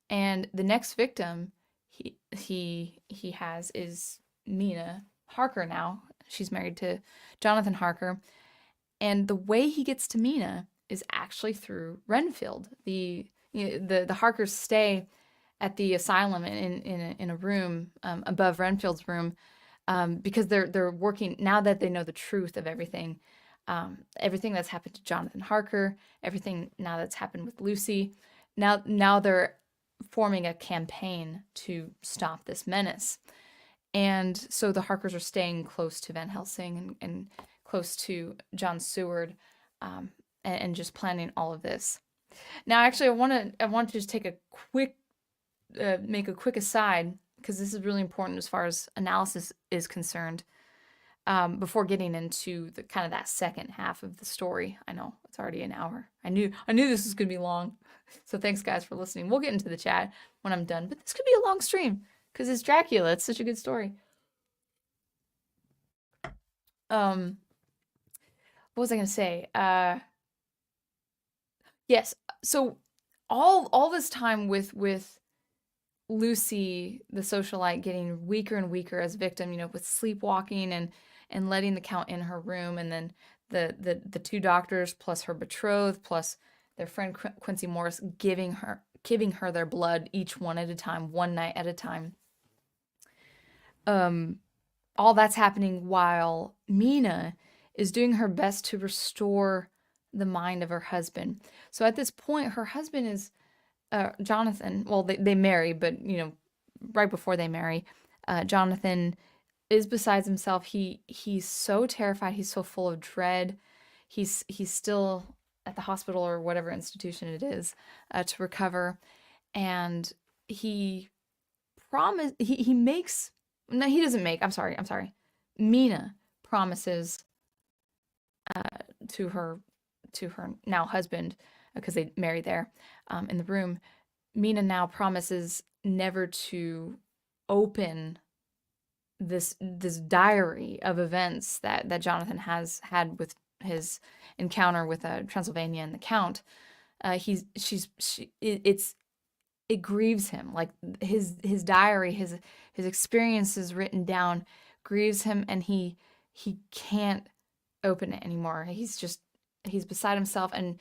And the next victim he has is Mina Harker now. She's married to Jonathan Harker. And the way he gets to Mina is actually through Renfield. The Harkers stay at the asylum in a room above Renfield's room because they're working now that they know the truth of everything. Everything that's happened to Jonathan Harker, everything now that's happened with Lucy. Now they're forming a campaign to stop this menace. And so the Harkers are staying close to Van Helsing and close to John Seward, and just planning all of this. Now, actually, I want to just take a quick make a quick aside because this is really important as far as analysis is concerned. Before getting into the kind of that second half of the story, I know it's already an hour. I knew this was gonna be long, so thanks guys for listening. We'll get into the chat when I'm done, but this could be a long stream because it's Dracula. It's such a good story. What was I gonna say? Yes. So all this time with Lucy, the socialite, getting weaker and weaker as victim, with sleepwalking and letting the count in her room, and then the two doctors plus her betrothed plus their friend Quincy Morris giving her their blood each one at a time, one night at a time. All that's happening while Mina is doing her best to restore the mind of her husband. So at this point, her husband is Jonathan. Well, they marry, but right before they marry, Jonathan is besides himself. He's so terrified. He's so full of dread. He's still at the hospital or whatever institution it is to recover, and he he makes no, he doesn't make. I'm sorry. Mina promises to her now husband, because they married there in the room. Mina now promises never to open this this diary of events that Jonathan has had with his encounter with Transylvania and the Count. It grieves him, like his diary, his experiences written down grieves him, and he can't open it anymore. He's beside himself, and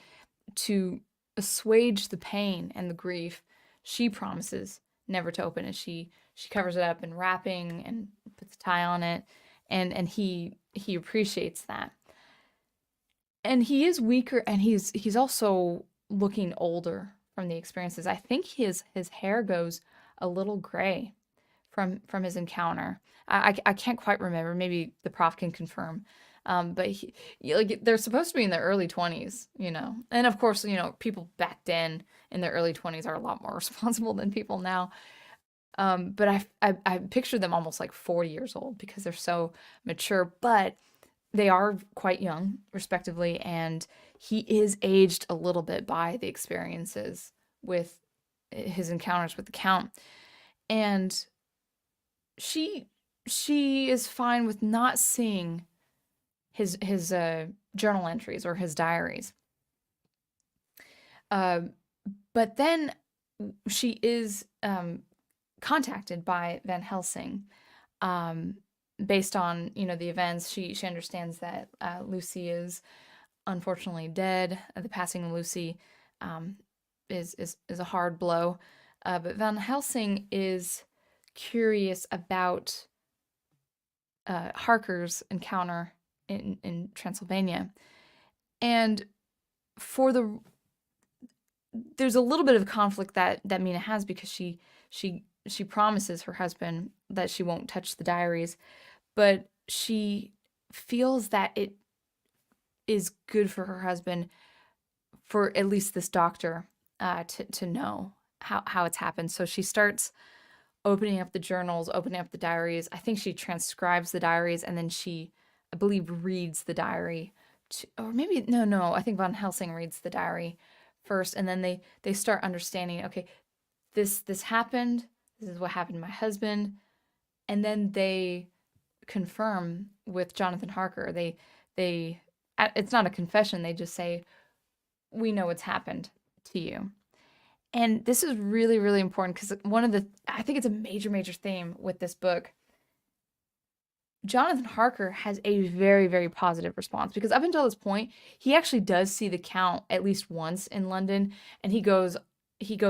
to assuage the pain and the grief, she promises never to open it. She covers it up in wrapping and puts a tie on it, and he appreciates that. And he is weaker, and he's also looking older from the experiences. I think his hair goes a little gray from his encounter. I can't quite remember. Maybe the prof can confirm. But like they're supposed to be in their early 20s, and of course, people back then in their early 20s are a lot more responsible than people now. But I picture them almost like 40 years old because they're so mature, but they are quite young, respectively, and he is aged a little bit by the experiences with his encounters with the Count. And she is fine with not seeing his journal entries or his diaries. But then she is contacted by Van Helsing, based on the events. She understands that Lucy is unfortunately dead. The passing of Lucy is a hard blow. But Van Helsing is curious about Harker's encounter in Transylvania, and there's a little bit of conflict that Mina has because she promises her husband that she won't touch the diaries, but she feels that it is good for her husband, for at least this doctor, to know how it's happened. So she starts opening up the journals, opening up the diaries. I think she transcribes the diaries, and then she, I believe, reads the diary or maybe no, I think Van Helsing reads the diary first, and then they start understanding, okay, this happened. This is what happened to my husband, And then they confirm with Jonathan Harker. It's not a confession. They just say, we know what's happened to you. And this is really, really important because I think it's a major, major theme with this book. Jonathan Harker has a very, very positive response because up until this point, he actually does see the Count at least once in London, and he goes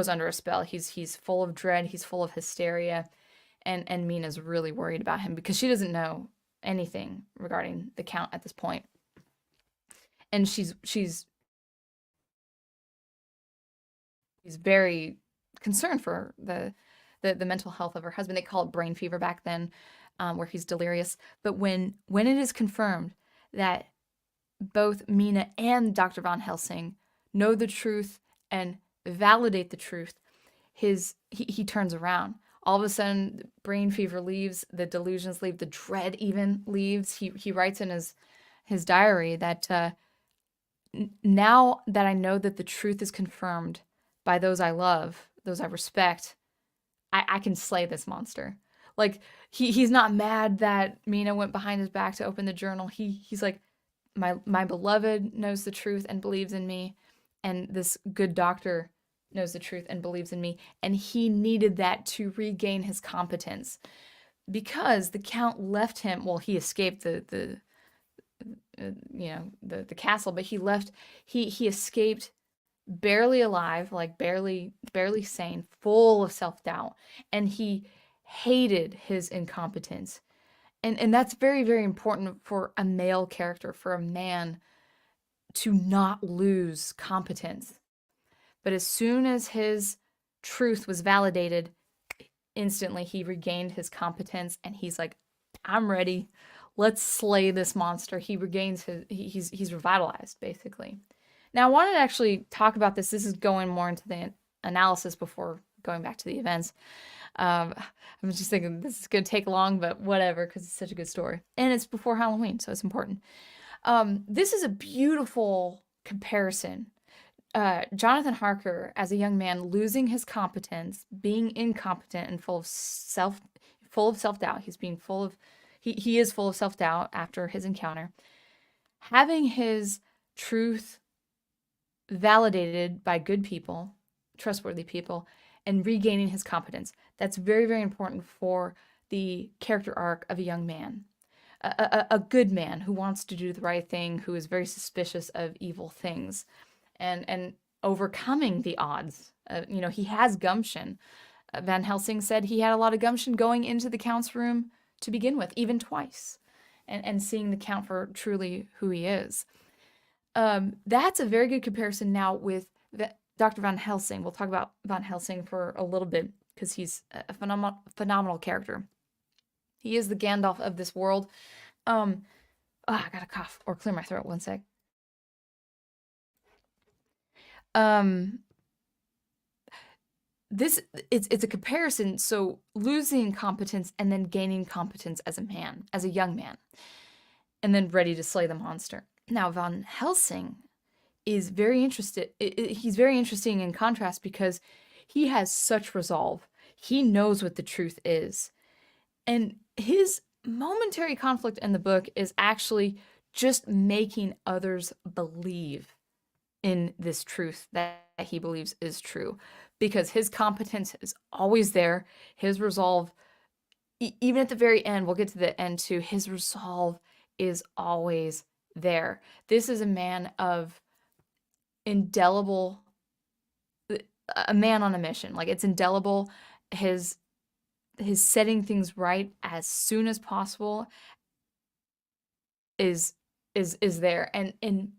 under a spell. He's full of dread, he's full of hysteria, and Mina's really worried about him because she doesn't know anything regarding the Count at this point. And she's very concerned for the mental health of her husband. They call it brain fever back then, where he's delirious. But when it is confirmed that both Mina and Dr. Van Helsing know the truth and validate the truth, he turns around. All of a sudden, brain fever leaves, the delusions leave, the dread even leaves. He writes in his diary that now that I know that the truth is confirmed by those I love, those I respect, I can slay this monster. Like, he's not mad that Mina went behind his back to open the journal. He's like, my beloved knows the truth and believes in me, and this good doctor knows the truth and believes in me, and he needed that to regain his competence because the Count left him. Well, he escaped the castle, but he escaped barely alive, like barely sane, full of self-doubt, and he hated his incompetence. And that's very, very important for a male character, for a man to not lose competence. But as soon as his truth was validated, instantly he regained his competence, and he's like, I'm ready. Let's slay this monster. He regains he's revitalized, basically. Now, I wanted to actually talk about this. This is going more into the analysis before going back to the events. I'm just thinking this is going to take long, but whatever, because it's such a good story. And it's before Halloween, so it's important. This is a beautiful comparison. Jonathan Harker, as a young man, losing his competence, being incompetent and full of self-doubt. He is full of self-doubt after his encounter. Having his truth validated by good people, trustworthy people, and regaining his competence. That's very, very important for the character arc of a young man. A good man who wants to do the right thing, who is very suspicious of evil things, and overcoming the odds. He has gumption. Van Helsing said he had a lot of gumption going into the Count's room to begin with, even twice, and seeing the Count for truly who he is. That's a very good comparison now with Dr. Van Helsing. We'll talk about Van Helsing for a little bit because he's a phenomenal character. He is the Gandalf of this world. I gotta cough or clear my throat. One sec. It's a comparison. So losing competence and then gaining competence as a man, as a young man, and then ready to slay the monster. Now, Van Helsing is very interested. He's very interesting in contrast because he has such resolve. He knows what the truth is. And his momentary conflict in the book is actually just making others believe in this truth that he believes is true. Because his competence is always there. His resolve, even at the very end, we'll get to the end too, his resolve is always there. This is a man of indelible, a man on a mission. Like, it's indelible. His setting things right as soon as possible is there. And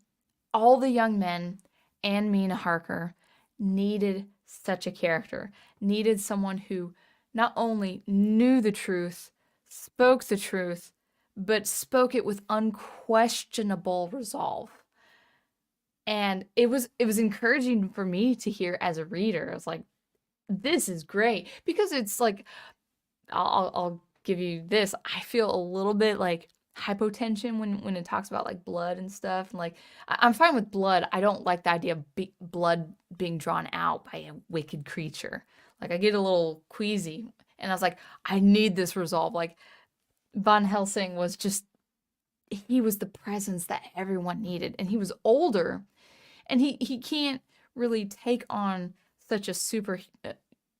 all the young men and Mina Harker needed such a character, needed someone who not only knew the truth, spoke the truth, but spoke it with unquestionable resolve. And it was encouraging for me to hear as a reader. I was like, this is great, because it's like, I'll give you this. I feel a little bit like hypotension when it talks about like blood and stuff. And like, I'm fine with blood. I don't like the idea of blood being drawn out by a wicked creature. Like, I get a little queasy. And I was like, I need this resolve. Like, Van Helsing was just, he was the presence that everyone needed. And he was older, and he can't really take on such a super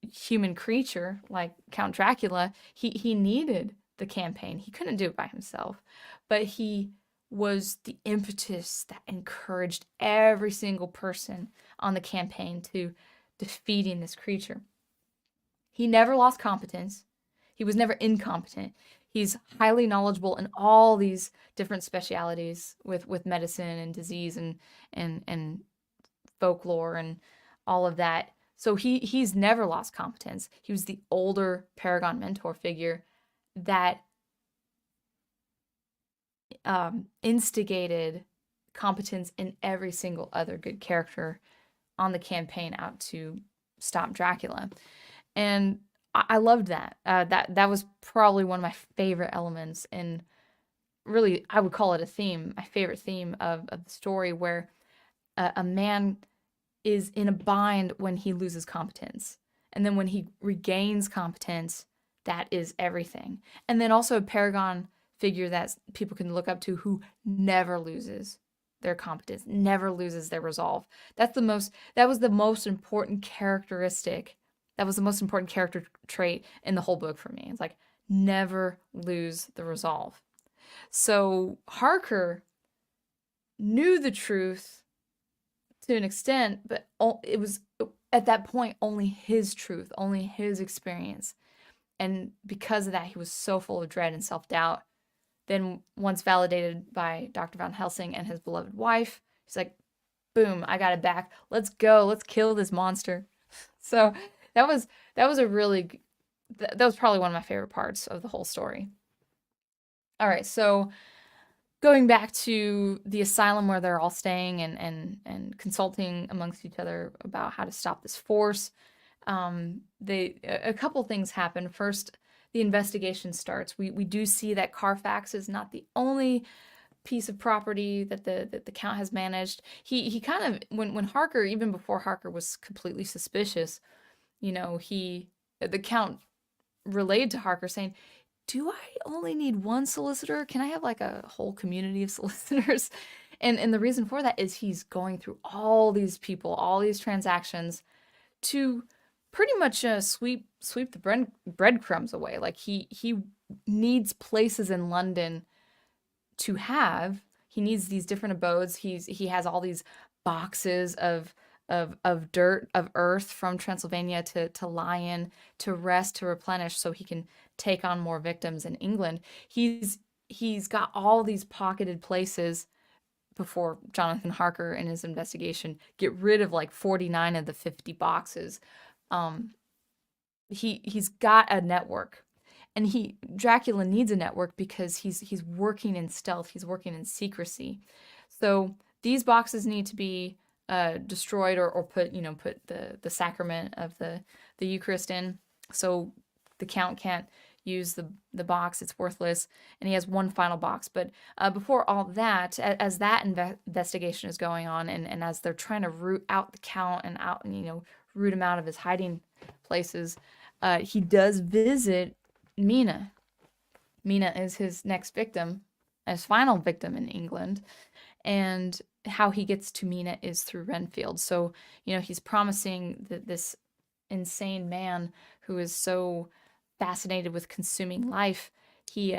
human creature like Count Dracula. He needed the campaign. He couldn't do it by himself, but he was the impetus that encouraged every single person on the campaign to defeating this creature. He never lost competence. He was never incompetent. He's highly knowledgeable in all these different specialities with medicine and disease and folklore and all of that. So he's never lost competence. He was the older Paragon mentor figure that instigated competence in every single other good character on the campaign out to stop Dracula. And I loved that. That was probably one of my favorite elements, and really, I would call it a theme, my favorite theme of the story, where a man is in a bind when he loses competence. And then when he regains competence, that is everything. And then also a paragon figure that people can look up to who never loses their competence, never loses their resolve. That was the most important characteristic. That was the most important character trait in the whole book for me. It's like, never lose the resolve. So Harker knew the truth to an extent, but it was at that point only his truth, only his experience. And because of that, he was so full of dread and self-doubt. Then once validated by Dr. Van Helsing and his beloved wife, he's like, boom, I got it back. Let's go. Let's kill this monster. So that was probably one of my favorite parts of the whole story. All right, so going back to the asylum where they're all staying and consulting amongst each other about how to stop this force, a couple things happen. First, the investigation starts. We do see that Carfax is not the only piece of property that the Count has managed. He kind of, when Harker, even before Harker was completely suspicious, the Count relayed to Harker saying, do I only need one solicitor? Can I have like a whole community of solicitors? And the reason for that is he's going through all these people, all these transactions to pretty much sweep the breadcrumbs away. Like he needs places in London to have. He needs these different abodes. He has all these boxes of dirt, of earth from Transylvania to lie in, to rest, to replenish, so he can take on more victims in England. He's got all these pocketed places before Jonathan Harker in his investigation get rid of like 49 of the 50 boxes. He's got a network, and Dracula needs a network because he's working in stealth, he's working in secrecy. So these boxes need to be destroyed or put the sacrament of the Eucharist in, so the Count can't use the box, it's worthless, and he has one final box. But before all that, as that investigation is going on, and as they're trying to root out the Count and root him out of his hiding places, he does visit Mina. Mina is his next victim, his final victim in England. And how he gets to Mina is through Renfield. So, he's promising this insane man who is so fascinated with consuming life. He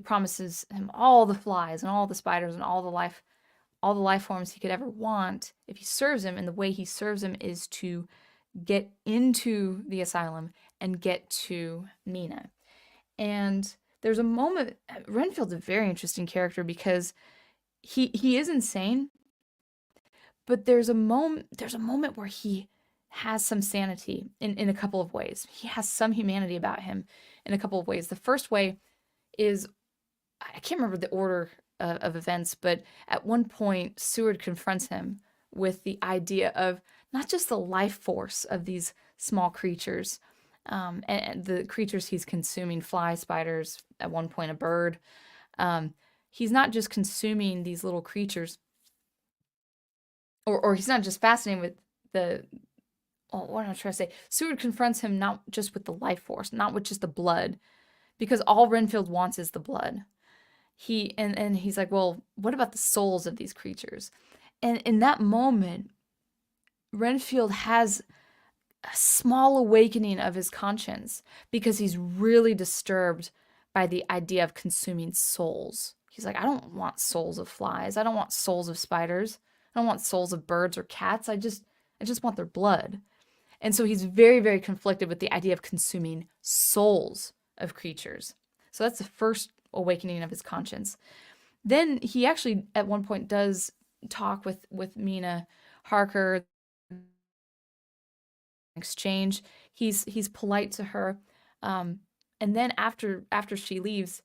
promises him all the flies and all the spiders and all the life forms he could ever want if he serves him. And the way he serves him is to get into the asylum and get to Mina. And there's a moment, Renfield's a very interesting character because he is insane, but there's a moment where he has some sanity in a couple of ways. He has some humanity about him in a couple of ways. The first way is, I can't remember the order of events, but at one point Seward confronts him with the idea of not just the life force of these small creatures, and the creatures he's consuming, flies, spiders, at one point a bird. He's not just consuming these little creatures, or he's not just fascinated with oh, what am I trying to say? Seward confronts him not just with the life force, not with just the blood, because all Renfield wants is the blood. And he's like, well, what about the souls of these creatures? And in that moment, Renfield has a small awakening of his conscience because he's really disturbed by the idea of consuming souls. He's like, I don't want souls of flies. I don't want souls of spiders. I don't want souls of birds or cats. I just want their blood. And so he's very, very conflicted with the idea of consuming souls of creatures. So that's the first awakening of his conscience. Then he actually at one point does talk with Mina Harker, exchange. He's polite to her. And then after she leaves,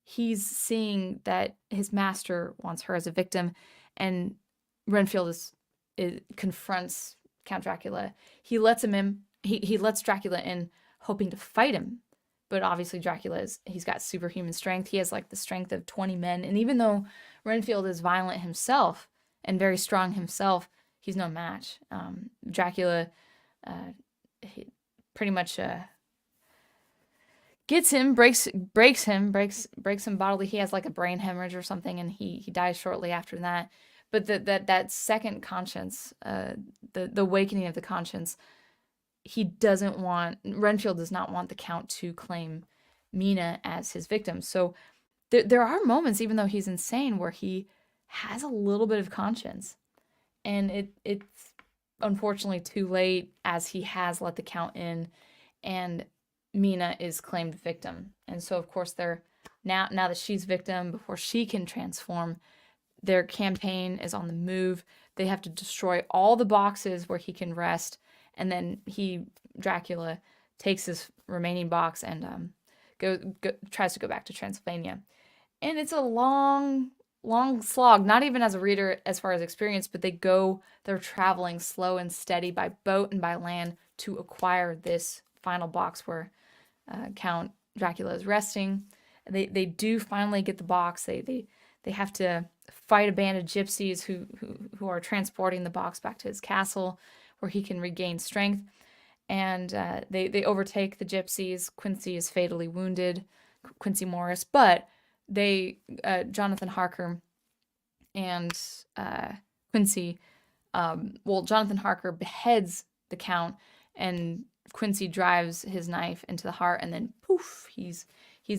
he's seeing that his master wants her as a victim, and Renfield confronts Count Dracula. He lets him in. He lets Dracula in, hoping to fight him, but obviously he's got superhuman strength. He has like the strength of 20 men, and even though Renfield is violent himself and very strong himself, he's no match. Dracula he pretty much gets him, breaks him bodily. He has like a brain hemorrhage or something, and he dies shortly after that. But that second conscience, the awakening of the conscience, Renfield does not want the Count to claim Mina as his victim. So there are moments, even though he's insane, where he has a little bit of conscience, and it's unfortunately too late, as he has let the Count in, and Mina is claimed victim. And so of course they're now that she's victim, before she can transform, their campaign is on the move. They have to destroy all the boxes where he can rest, and then Dracula takes his remaining box and tries to go back to Transylvania. And it's a long slog, not even as a reader as far as experience, but they're traveling slow and steady by boat and by land to acquire this final box where Count Dracula is resting. They do finally get the box. They have to fight a band of gypsies who are transporting the box back to his castle, where he can regain strength. And they overtake the gypsies. Quincy is fatally wounded, Quincy Morris, but Jonathan Harker and Quincy, Jonathan Harker beheads the Count, and Quincy drives his knife into the heart, and then poof, he's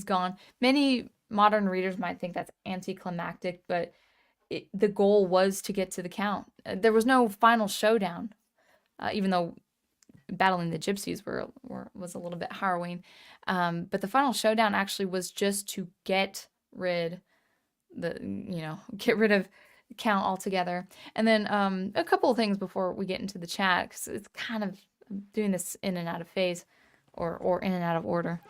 gone. Many modern readers might think that's anticlimactic, but the goal was to get to the Count. There was no final showdown, even though battling the gypsies was a little bit harrowing. But the final showdown actually was just to get rid of Count altogether. And then a couple of things before we get into the chat, because it's kind of doing this in and out of phase, or in and out of order.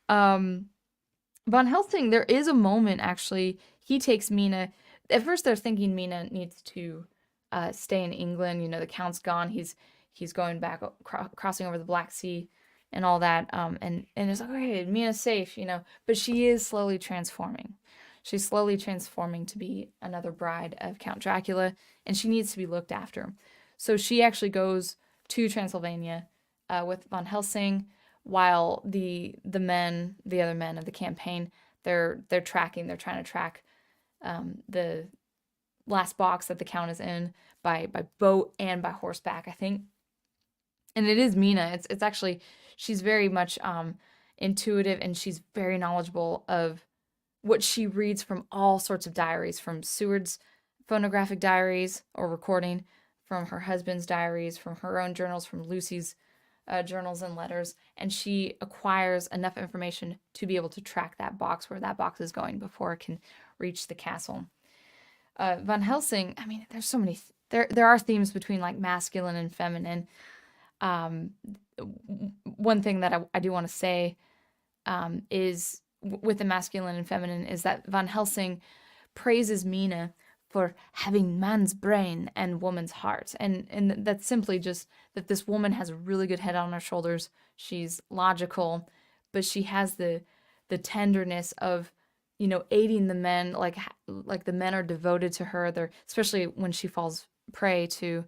Van Helsing, there is a moment actually, he takes Mina. At first they're thinking Mina needs to stay in England. The Count's gone. He's going back, crossing over the Black Sea and all that. And it's like, okay, Mina's safe, but she is slowly transforming. She's slowly transforming to be another bride of Count Dracula, and she needs to be looked after. So she actually goes to Transylvania with Van Helsing, while the other men of the campaign, they're trying to track the last box that the Count is in by boat and by horseback, I think. And it is Mina. It's actually, she's very much intuitive, and she's very knowledgeable of what she reads from all sorts of diaries, from Seward's phonographic diaries or recording, from her husband's diaries, from her own journals, from Lucy's journals and letters, and she acquires enough information to be able to track that box, where that box is going, before it can reach the castle. Van Helsing, I mean, there's so many, there are themes between like masculine and feminine. One thing that I do want to say is, with the masculine and feminine, is that Van Helsing praises Mina for having man's brain and woman's heart. And that's simply just that this woman has a really good head on her shoulders. She's logical, but she has the tenderness of, aiding the men, like the men are devoted to her. They're, especially when she falls prey to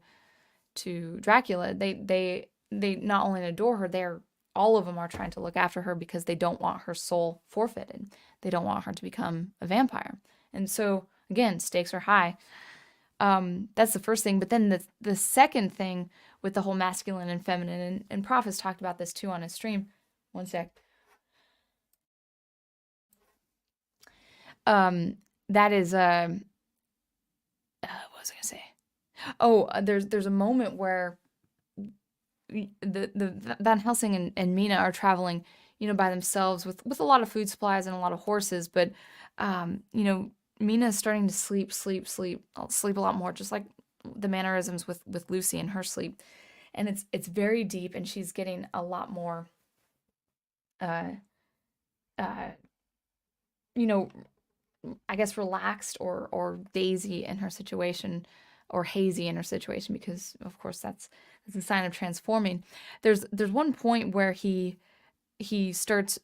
to Dracula, they not only adore her, all of them are trying to look after her because they don't want her soul forfeited. They don't want her to become a vampire. And so again, stakes are high. That's the first thing. But then the second thing with the whole masculine and feminine, and Prof has talked about this too on his stream. One sec. That is what was I gonna say? Oh, there's a moment where the Van Helsing and Mina are traveling, by themselves with a lot of food supplies and a lot of horses, but Mina is starting to sleep a lot more, just like the mannerisms with Lucy and her sleep, and it's very deep, and she's getting a lot more, uh, uh, you know, I guess relaxed or daisy in her situation, or hazy in her situation, because of course that's a sign of transforming. There's one point where he starts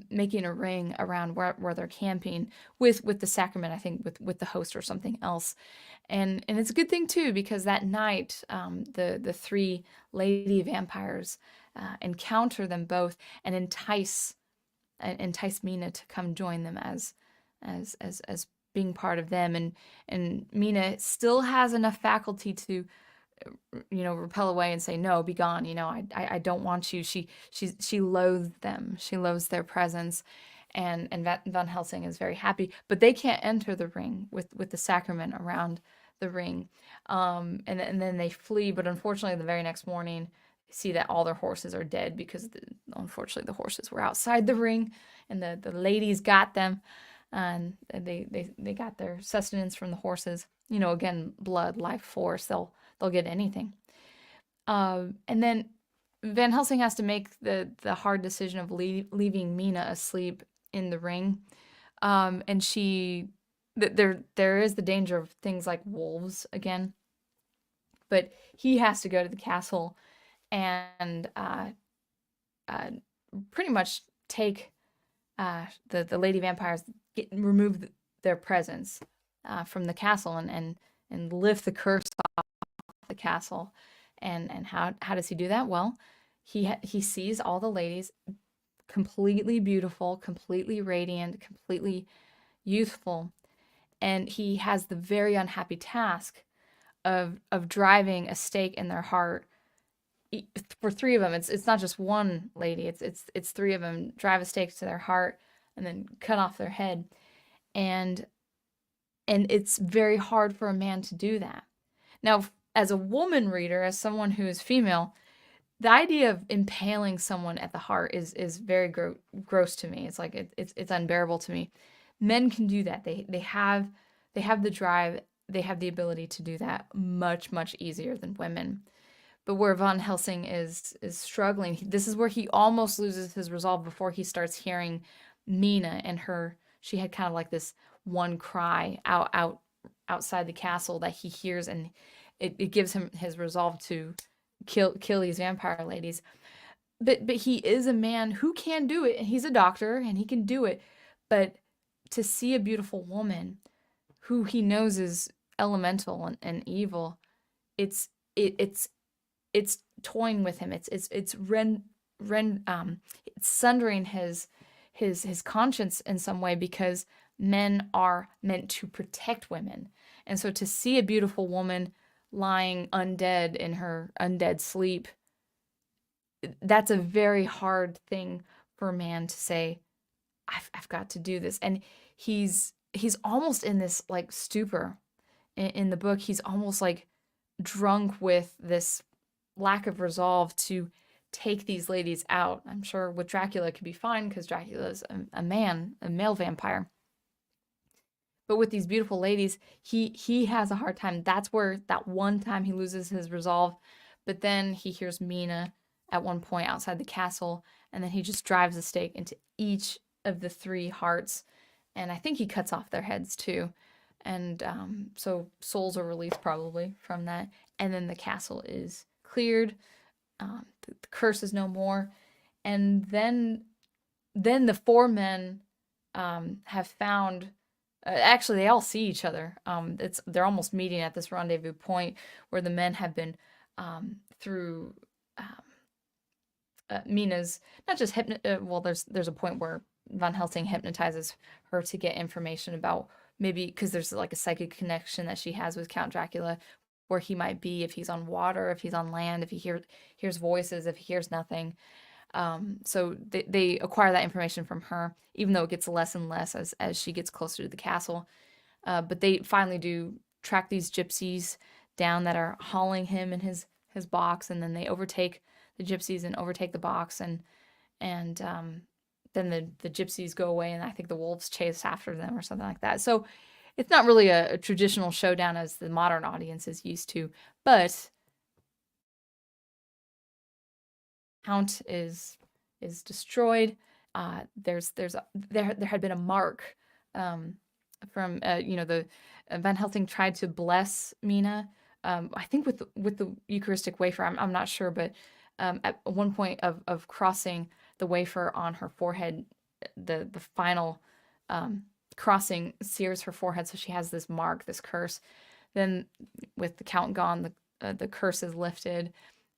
making a ring around where they're camping with the sacrament, I think with the host or something else, and it's a good thing too, because that night the three lady vampires encounter them both and entice Mina to come join them as being part of them, and Mina still has enough faculty to repel away and say, no, be gone, I don't want you. She loathed them. She loathes their presence, and Van Helsing is very happy, but they can't enter the ring with the sacrament around the ring, and then they flee. But unfortunately, the very next morning, see that all their horses are dead, because unfortunately the horses were outside the ring, and the ladies got them, and they got their sustenance from the horses. Again, blood, life force, they'll get anything. And then Van Helsing has to make the hard decision of leaving Mina asleep in the ring, and there is the danger of things like wolves again, but he has to go to the castle and pretty much take the lady vampires, remove their presence from the castle, and lift the curse off the castle. And how does he do that? Well, he sees all the ladies completely beautiful, completely radiant, completely youthful, and he has the very unhappy task of driving a stake in their heart. For three of them, it's not just one lady, it's three of them. Drive a stake to their heart and then cut off their head, and it's very hard for a man to do that. Now, as a woman reader, as someone who is female, the idea of impaling someone at the heart is very gross to me. It's like it's unbearable to me. Men can do that. They have the drive. They have the ability to do that much easier than women. But where Van Helsing is struggling, this is where he almost loses his resolve before he starts hearing Mina and she had kind of like this one cry outside the castle that he hears, and it gives him his resolve to kill these vampire ladies. But he is a man who can do it, and he's a doctor and he can do it. But to see a beautiful woman who he knows is elemental and evil, it's toying with him. It's sundering his conscience in some way, because men are meant to protect women. And so to see a beautiful woman lying undead in her undead sleep, that's a very hard thing for a man to say, I've got to do this. And he's almost in this like stupor in the book. He's almost like drunk with this lack of resolve to take these ladies out. I'm sure with Dracula it could be fine, because Dracula is a male vampire. But with these beautiful ladies, he has a hard time. That's where that one time he loses his resolve. But then he hears Mina at one point outside the castle, and then he just drives a stake into each of the three hearts, and I think he cuts off their heads too. And so souls are released probably from that, and then the castle is cleared. The curse is no more, and then the four men have found. Actually, they all see each other. They're almost meeting at this rendezvous point where the men have been through Mina's not just well, there's a point where Van Helsing hypnotizes her to get information about maybe because there's like a psychic connection that she has with Count Dracula, where he might be if he's on water, if he's on land, if he hears voices, if he hears nothing. So they acquire that information from her, even though it gets less and less as she gets closer to the castle. But they finally do track these gypsies down that are hauling him in his box, and then they overtake the gypsies and overtake the box, and then the gypsies go away, and I think the wolves chase after them or something like that. So it's not really a traditional showdown as the modern audience is used to, but Count is destroyed. There had been a mark from the Van Helsing tried to bless Mina. I think with the Eucharistic wafer. I'm not sure, but at one point of crossing the wafer on her forehead, the final crossing sears her forehead, so she has this mark, this curse. Then with the Count gone, the curse is lifted,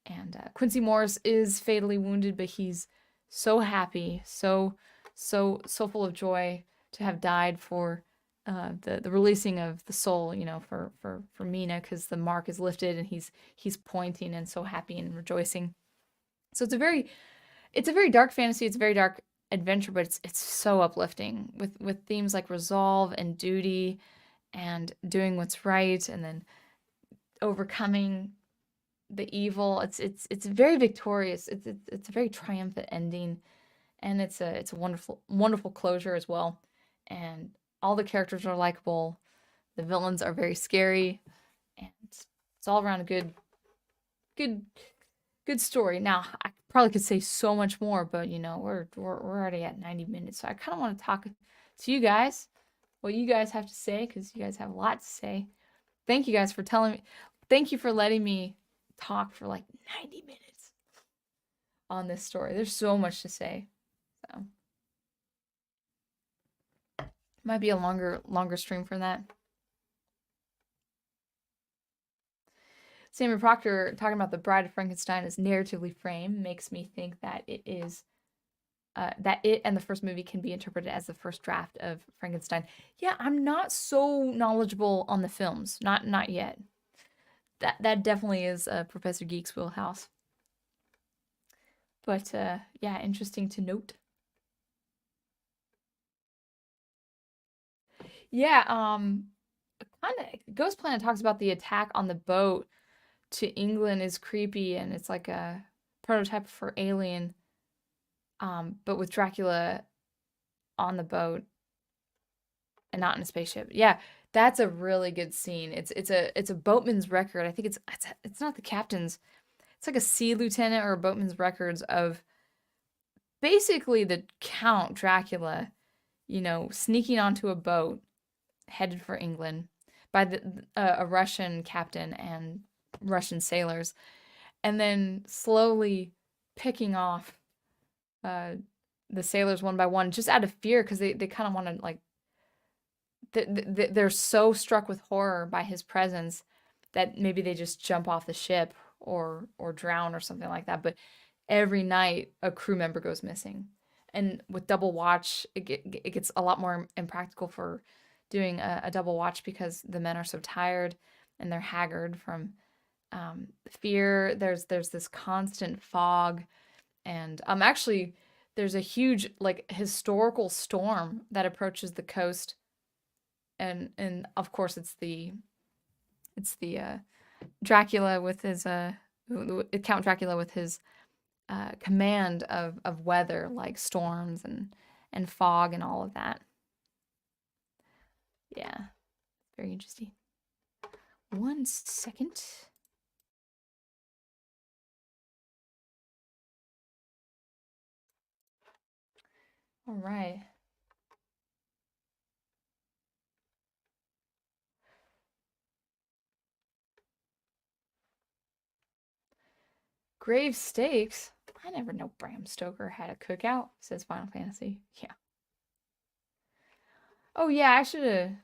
and Quincy Morris is fatally wounded, but he's so happy, so full of joy to have died for the releasing of the soul, for Mina, because the mark is lifted and he's pointing and so happy and rejoicing. So it's a very dark fantasy. It's a very dark adventure, but it's so uplifting with themes like resolve and duty and doing what's right and then overcoming the evil. It's very victorious. It's a very triumphant ending, and it's a wonderful closure as well. And all the characters are likable. The villains are very scary, and it's all around a good story. Now, I probably could say so much more, but we're already at 90 minutes, so I kind of want to talk to you guys, what you guys have to say, because you guys have a lot to say. Thank you guys for telling me. Thank you for letting me talk for like 90 minutes on this story. There's so much to say. So might be a longer stream for that. Samuel Proctor talking about the Bride of Frankenstein as narratively framed makes me think that it is that it and the first movie can be interpreted as the first draft of Frankenstein. Yeah, I'm not so knowledgeable on the films. Not yet. That definitely is Professor Geek's wheelhouse. But yeah, interesting to note. Yeah, kind of Ghost Planet talks about the attack on the boat to England is creepy, and it's like a prototype for Alien, but with Dracula on the boat and not in a spaceship. Yeah, that's a really good scene. It's a boatman's record. I think it's not the captain's. It's like a sea lieutenant or a boatman's records of basically the Count Dracula, sneaking onto a boat headed for England by a Russian captain and Russian sailors, and then slowly picking off the sailors one by one, just out of fear, because they kind of want to like they're so struck with horror by his presence that maybe they just jump off the ship or drown or something like that. But every night a crew member goes missing, and with double watch it gets a lot more impractical for doing a double watch because the men are so tired and they're haggard from fear. There's this constant fog, and actually there's a huge like historical storm that approaches the coast, and of course it's the Dracula with his Count Dracula with his command of weather, like storms and fog and all of that. Yeah, very interesting. 1 second. All right. Grave Stakes? I never know Bram Stoker had a cookout, says Final Fantasy. Yeah. Oh yeah, I should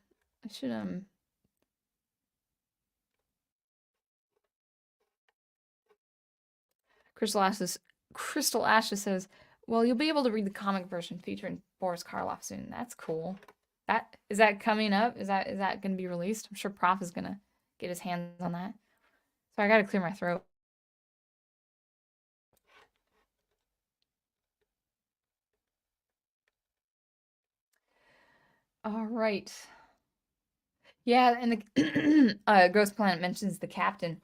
Crystal Ashes says, well, you'll be able to read the comic version featuring Boris Karloff soon. That's cool. That is that coming up? Is that going to be released? I'm sure Prof is going to get his hands on that. So I got to clear my throat. All right. Yeah, and the Ghost Planet mentions the captain,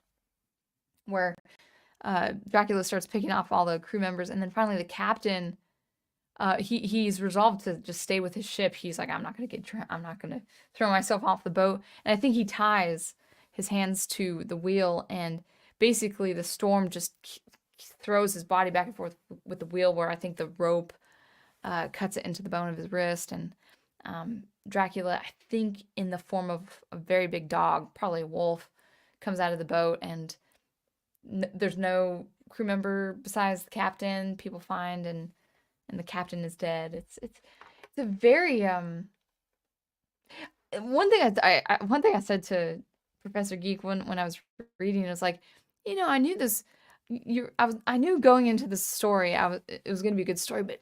where Dracula starts picking off all the crew members, and then finally the captain, he's resolved to just stay with his ship. He's like, I'm not gonna throw myself off the boat, and I think he ties his hands to the wheel, and basically the storm just throws his body back and forth with the wheel, where I think the rope cuts it into the bone of his wrist, and Dracula, I think in the form of a very big dog, probably a wolf, comes out of the boat, and there's no crew member besides the captain. People find, and the captain is dead. It's a very one thing I said to Professor Geek when I was reading, it was like, I knew this. I knew going into this story, it was going to be a good story, but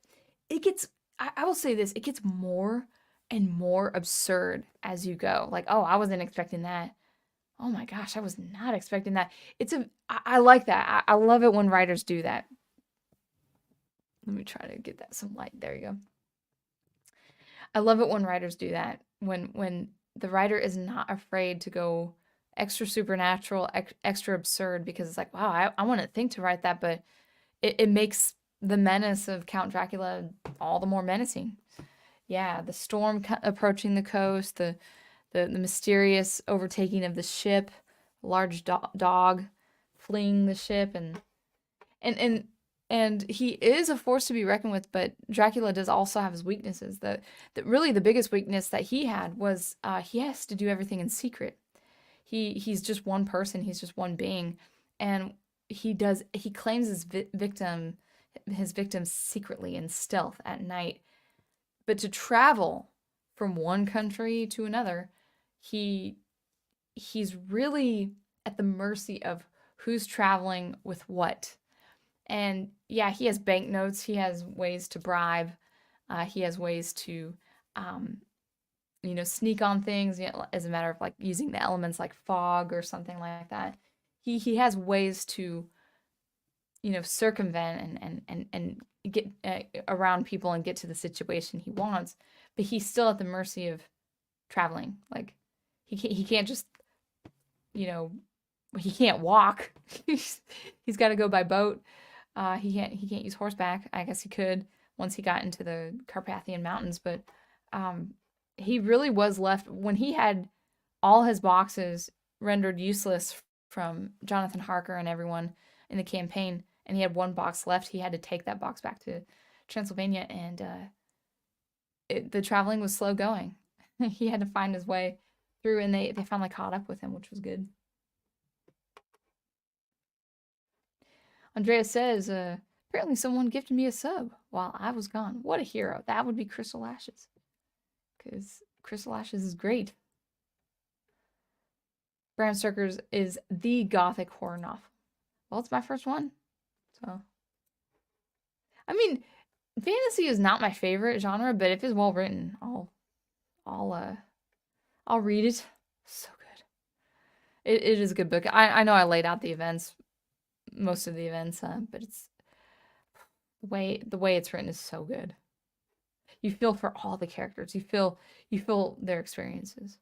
it gets. I will say this: it gets more and more absurd as you go. Like, oh, I wasn't expecting that. Oh my gosh, I was not expecting that. I like that. I love it when writers do that. Let me try to get that some light. There you go. I love it when writers do that. When the writer is not afraid to go extra supernatural, extra absurd, because it's like, wow, I wouldn't think to write that, but it makes the menace of Count Dracula all the more menacing. Yeah, the storm approaching the coast, the mysterious overtaking of the ship, large dog fleeing the ship, and he is a force to be reckoned with, but Dracula does also have his weaknesses. Really the biggest weakness that he had was he has to do everything in secret. He's just one person, he's just one being, and he claims his victims secretly in stealth at night. But to travel from one country to another, he's really at the mercy of who's traveling with what. And yeah, he has banknotes, he has ways to bribe, he has ways to sneak on things, as a matter of like using the elements like fog or something like that. He has ways to circumvent and get around people and get to the situation he wants, but he's still at the mercy of traveling. Like he can't just he can't walk. He's got to go by boat. He can't use horseback. I guess he could once he got into the Carpathian Mountains, but he really was left when he had all his boxes rendered useless from Jonathan Harker and everyone in the campaign, and he had one box left. He had to take that box back to Transylvania, and the traveling was slow going. He had to find his way through, and they finally caught up with him, which was good. Andrea says, apparently someone gifted me a sub while I was gone. What a hero. That would be Crystal Ashes. Because Crystal Ashes is great. Bram Stoker's is the gothic horror novel. Well, it's my first one. So, I mean, fantasy is not my favorite genre, but if it's well written, I'll read it. So good. It is a good book. I know I laid out the events, most of the events, but it's the way it's written is so good. You feel for all the characters. You feel their experiences.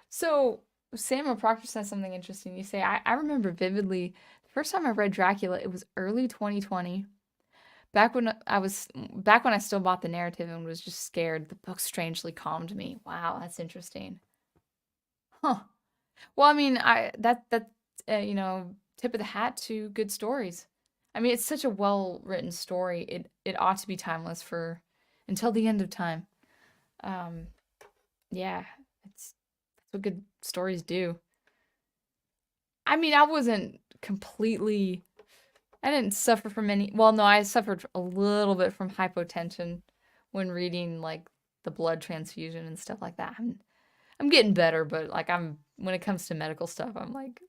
So Samuel Proctor says something interesting. You say, I remember vividly the first time I read Dracula, it was early 2020. Back when I still bought the narrative and was just scared, the book strangely calmed me. Wow, that's interesting. Huh. Well, I mean, tip of the hat to good stories. I mean, it's such a well-written story. It ought to be timeless for until the end of time. Yeah, that's what good stories do. I mean, I didn't suffer from any, well, no, I suffered a little bit from hypotension when reading like the blood transfusion and stuff like that. I'm getting better, but like when it comes to medical stuff, I'm like,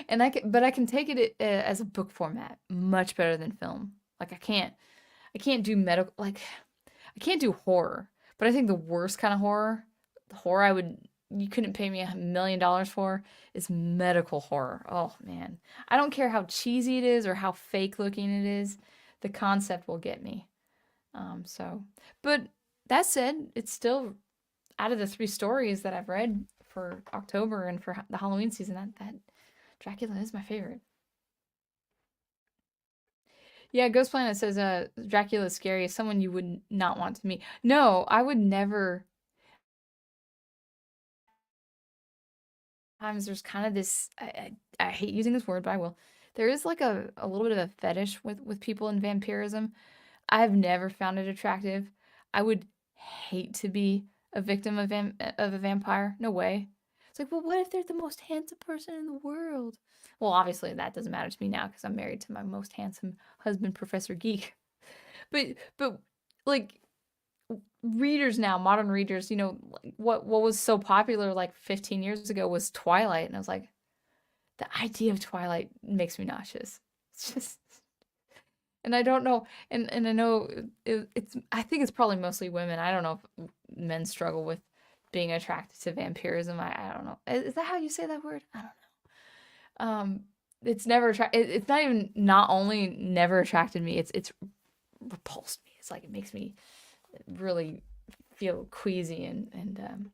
and I can take it as a book format much better than film. Like I can't do medical like I can't do horror, but I think the worst kind of horror, the horror you couldn't pay me $1 million for, is medical horror. Oh man, I don't care how cheesy it is or how fake looking it is, the concept will get me. But that said, it's still out of the 3 stories that I've read for October and for the Halloween season, that Dracula is my favorite. Yeah, Ghost Planet says Dracula is scary as someone you would not want to meet. No, I would never. Times there's kind of this I hate using this word, but I will. There is like a little bit of a fetish with people in vampirism. I've never found it attractive. I would hate to be a victim of a vampire. No way. It's like, well, what if they're the most handsome person in the world? Well, obviously that doesn't matter to me now because I'm married to my most handsome husband, Professor Geek. But like readers now, modern readers, like what was so popular like 15 years ago was Twilight, and I was like, the idea of Twilight makes me nauseous. It's just, and I don't know, and I know I think it's probably mostly women. I don't know if men struggle with being attracted to vampirism. I don't know. Is that how you say that word? I don't know. It's never it's not even not only never attracted me. It's repulsed me. It's like it makes me really feel queasy and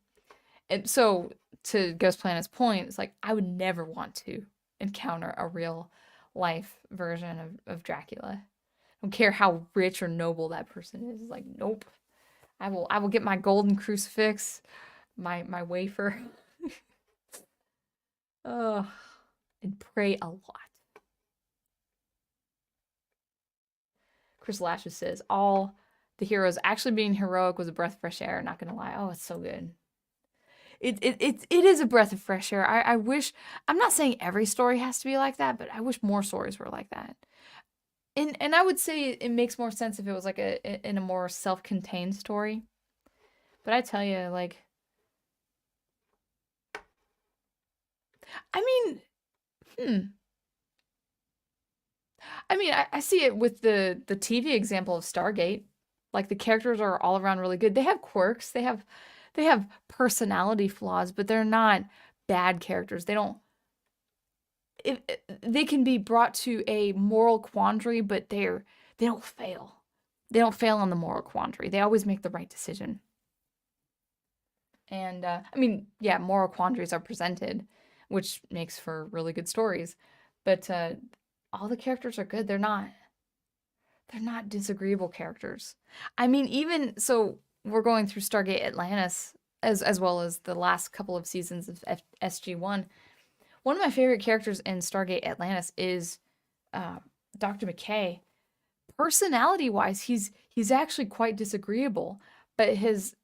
so to Ghost Planet's point, it's like I would never want to encounter a real life version of Dracula. I don't care how rich or noble that person is. It's like, nope. I will get my golden crucifix, my wafer. Ugh. And pray a lot. Chris Lashes says, all the heroes actually being heroic was a breath of fresh air, not gonna lie. Oh, it's so good. It is a breath of fresh air. I wish, I'm not saying every story has to be like that, but I wish more stories were like that. And I would say it makes more sense if it was like in a more self-contained story. But I tell you, like, I mean, hmm. I mean, I see it with the TV example of Stargate. Like the characters are all around really good. They have quirks, they have personality flaws, but they're not bad characters. They don't if they can be brought to a moral quandary, but they don't fail. They don't fail on the moral quandary. They always make the right decision. And I mean, yeah, moral quandaries are presented, which makes for really good stories. But all the characters are good. They're not disagreeable characters. I mean, even so, we're going through Stargate Atlantis as well as the last couple of seasons of SG1. One of my favorite characters in Stargate Atlantis is uh, Dr. McKay. Personality wise, he's actually quite disagreeable, but his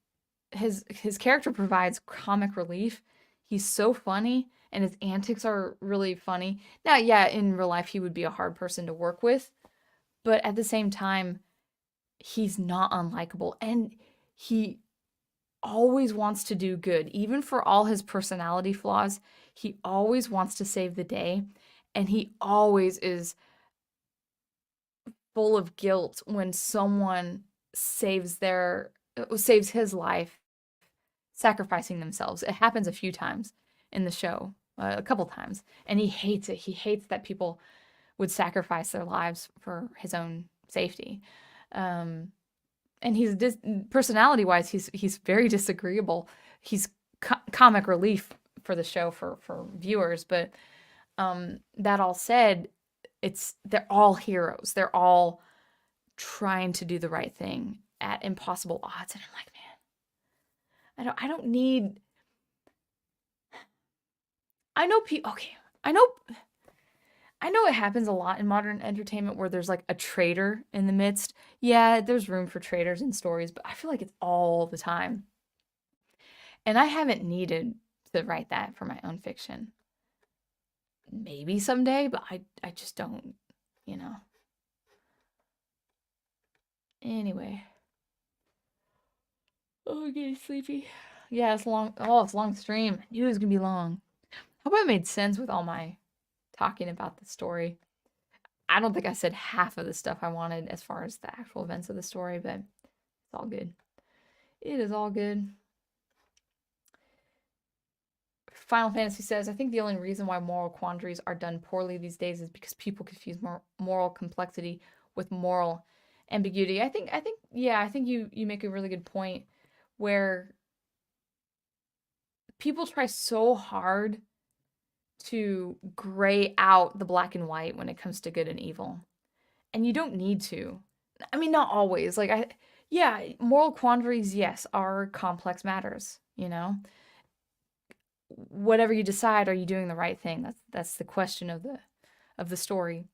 character provides comic relief. He's so funny, and his antics are really funny. Now, yeah, in real life, he would be a hard person to work with, but at the same time, he's not unlikable, and he always wants to do good. Even for all his personality flaws, he always wants to save the day, and he always is full of guilt when someone saves his life sacrificing themselves. It happens a few times in the show, a couple times, and he hates it. He hates that people would sacrifice their lives for his own safety. Um, and personality wise, he's very disagreeable. He's comic relief for the show for viewers, but that all said, they're all heroes. They're all trying to do the right thing at impossible odds, and I'm like, man, I don't need. I know people. Okay, I know. I know it happens a lot in modern entertainment where there's like a traitor in the midst. Yeah, there's room for traitors in stories, but I feel like it's all the time. And I haven't needed to write that for my own fiction. Maybe someday, but I just don't, you know. Anyway. Oh, I'm getting sleepy. Yeah, it's long. Oh, it's a long stream. I knew it was gonna be long. Hope I made sense with all my talking about the story. I don't think I said half of the stuff I wanted as far as the actual events of the story, but it's all good. It is all good. Final Fantasy says, I think the only reason why moral quandaries are done poorly these days is because people confuse moral complexity with moral ambiguity. I think you make a really good point where people try so hard to gray out the black and white when it comes to good and evil. And you don't need to. I mean, not always. Moral quandaries, yes, are complex matters, you know? Whatever you decide, are you doing the right thing? That's the question of the story.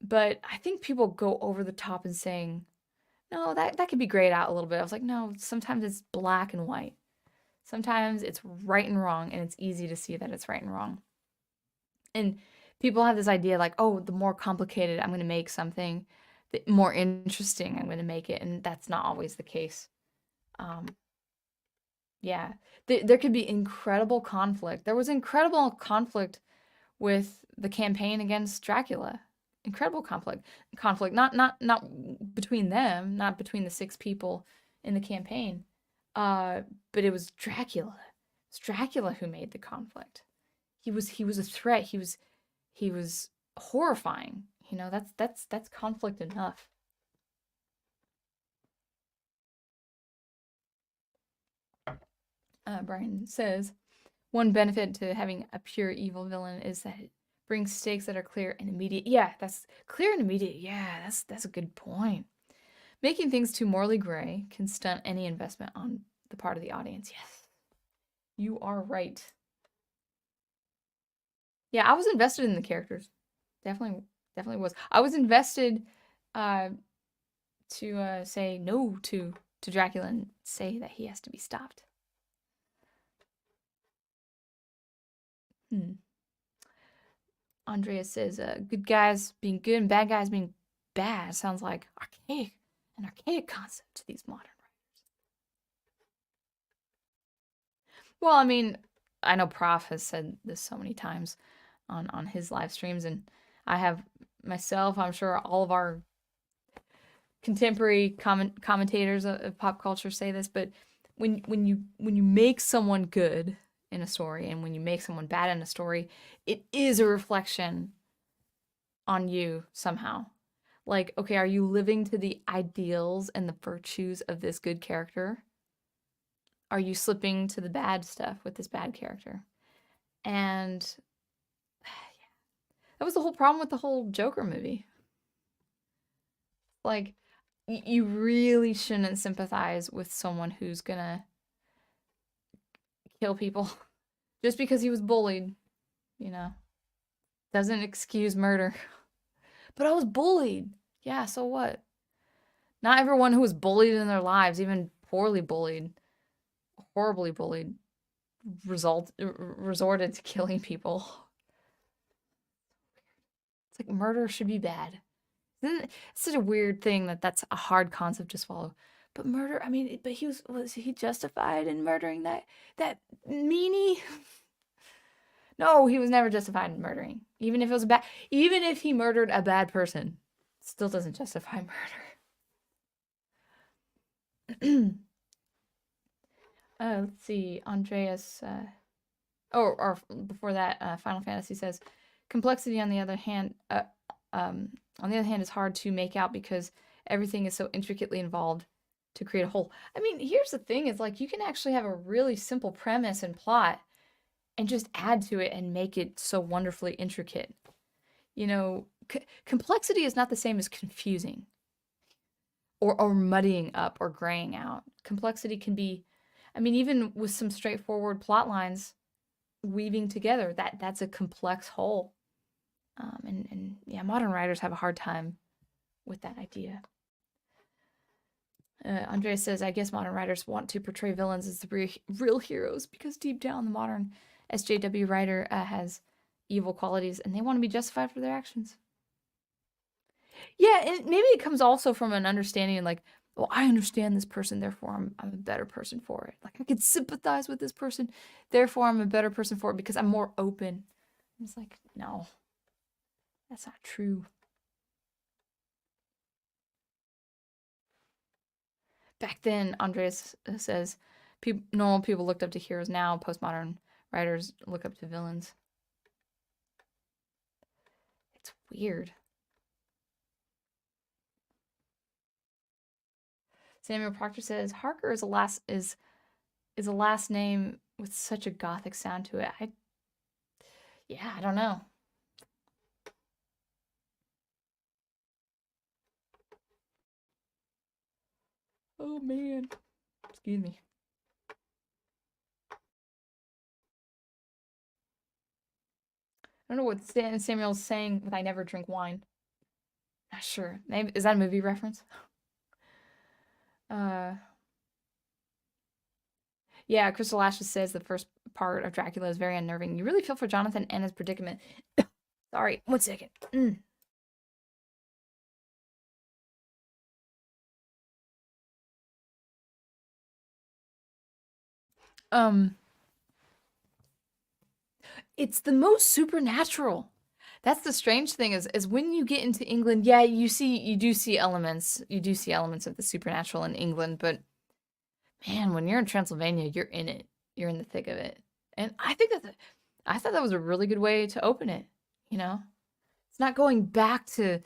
But I think people go over the top and saying, no, that could be grayed out a little bit. I was like, no, sometimes it's black and white. Sometimes it's right and wrong, and it's easy to see that it's right and wrong. And people have this idea like, oh, the more complicated I'm going to make something, the more interesting I'm going to make it, and that's not always the case. Yeah, there could be incredible conflict. There was incredible conflict with the campaign against Dracula. Incredible conflict. Not between them, not between the 6 people in the campaign. But it was Dracula. It's Dracula who made the conflict. He was a threat. He was horrifying. You know, that's conflict enough. Brian says, one benefit to having a pure evil villain is that it brings stakes that are clear and immediate. Yeah, that's clear and immediate. Yeah, that's a good point. Making things too morally gray can stunt any investment on the part of the audience. Yes, you are right. Yeah, I was invested in the characters. Definitely was. I was invested to say no to Dracula and say that he has to be stopped. Andrea says, good guys being good and bad guys being bad sounds like an archaic concept to these modern writers. Well, I mean, I know Prof has said this so many times on his live streams, and I have myself, I'm sure all of our contemporary commentators of pop culture say this, but when you make someone good in a story and when you make someone bad in a story, it is a reflection on you somehow. Like, okay, are you living to the ideals and the virtues of this good character? Are you slipping to the bad stuff with this bad character? And that was the whole problem with the whole Joker movie. Like, you really shouldn't sympathize with someone who's gonna kill people just because he was bullied, you know. Doesn't excuse murder. But I was bullied. Yeah, so what? Not everyone who was bullied in their lives, even poorly bullied, horribly bullied, resorted to killing people. It's like murder should be bad. Isn't it such a weird thing that's a hard concept to swallow? But murder, I mean, but was he justified in murdering that meanie? No, he was never justified in murdering. Even if he murdered a bad person, it still doesn't justify murder. Let's see, Andreas, or before that, Final Fantasy says, complexity on the other hand, is hard to make out because everything is so intricately involved to create a whole. I mean, here's the thing, it's like you can actually have a really simple premise and plot and just add to it and make it so wonderfully intricate. You know, complexity is not the same as confusing or muddying up or graying out. Complexity can be, I mean, even with some straightforward plot lines weaving together, that's a complex whole. And yeah, modern writers have a hard time with that idea. Andrea says, I guess modern writers want to portray villains as the real heroes because deep down the modern SJW writer has evil qualities and they want to be justified for their actions. Yeah, and maybe it comes also from an understanding like well, I understand this person, therefore I'm a better person for it. Like I can sympathize with this person, therefore I'm a better person for it because I'm more open. It's like, no, that's not true. Back then, Andreas says, normal people looked up to heroes. Now, postmodern writers look up to villains. It's weird. Samuel Proctor says Harker is a last name with such a gothic sound to it. I don't know. Oh man. Excuse me. I don't know what Samuel's saying with I never drink wine. Not sure. Maybe is that a movie reference? Yeah, Crystal Ashes says the first part of Dracula is very unnerving. You really feel for Jonathan and his predicament. Sorry, 1 second. It's the most supernatural. That's the strange thing is when you get into England, yeah, you do see elements of the supernatural in England, but man, when you're in Transylvania, you're in it. You're in the thick of it. And I thought that was a really good way to open it, you know? It's not going back to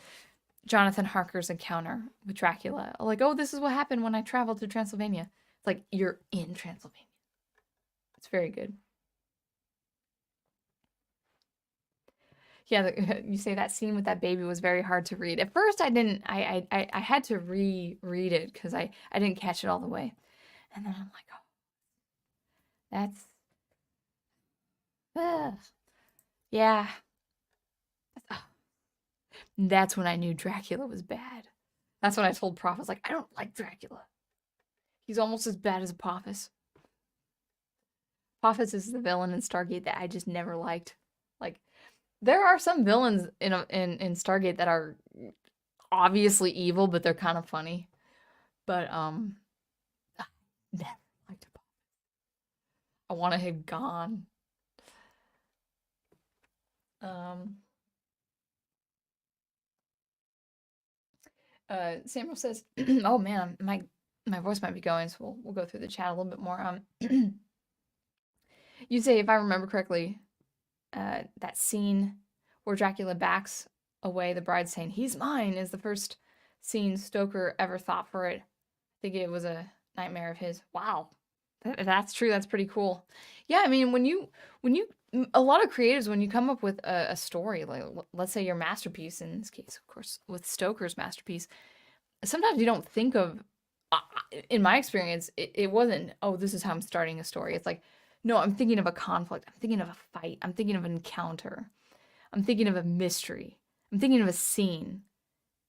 Jonathan Harker's encounter with Dracula. Like, oh, this is what happened when I traveled to Transylvania. It's like you're in Transylvania. It's very good. Yeah, you say that scene with that baby was very hard to read. At first, I didn't. I had to reread it because I didn't catch it all the way, and then I'm like, oh, that's yeah. That's when I knew Dracula was bad. That's when I told Prof, I was like, I don't like Dracula. He's almost as bad as Apophis. Apophis is the villain in Stargate that I just never liked. Like, there are some villains in Stargate that are obviously evil, but they're kind of funny. But I never liked Apophis. I want to have gone. Samuel says, "Oh man, my voice might be going, so we'll go through the chat a little bit more." You say, if I remember correctly, that scene where Dracula backs away the bride saying, "He's mine," is the first scene Stoker ever thought for it. I think it was a nightmare of his. Wow. That's true. That's pretty cool. Yeah, I mean, when you a lot of creatives, when you come up with a story, like let's say your masterpiece, in this case, of course, with Stoker's masterpiece, sometimes you don't think of, in my experience, it wasn't, oh, this is how I'm starting a story. It's like, no, I'm thinking of a conflict. I'm thinking of a fight. I'm thinking of an encounter. I'm thinking of a mystery. I'm thinking of a scene.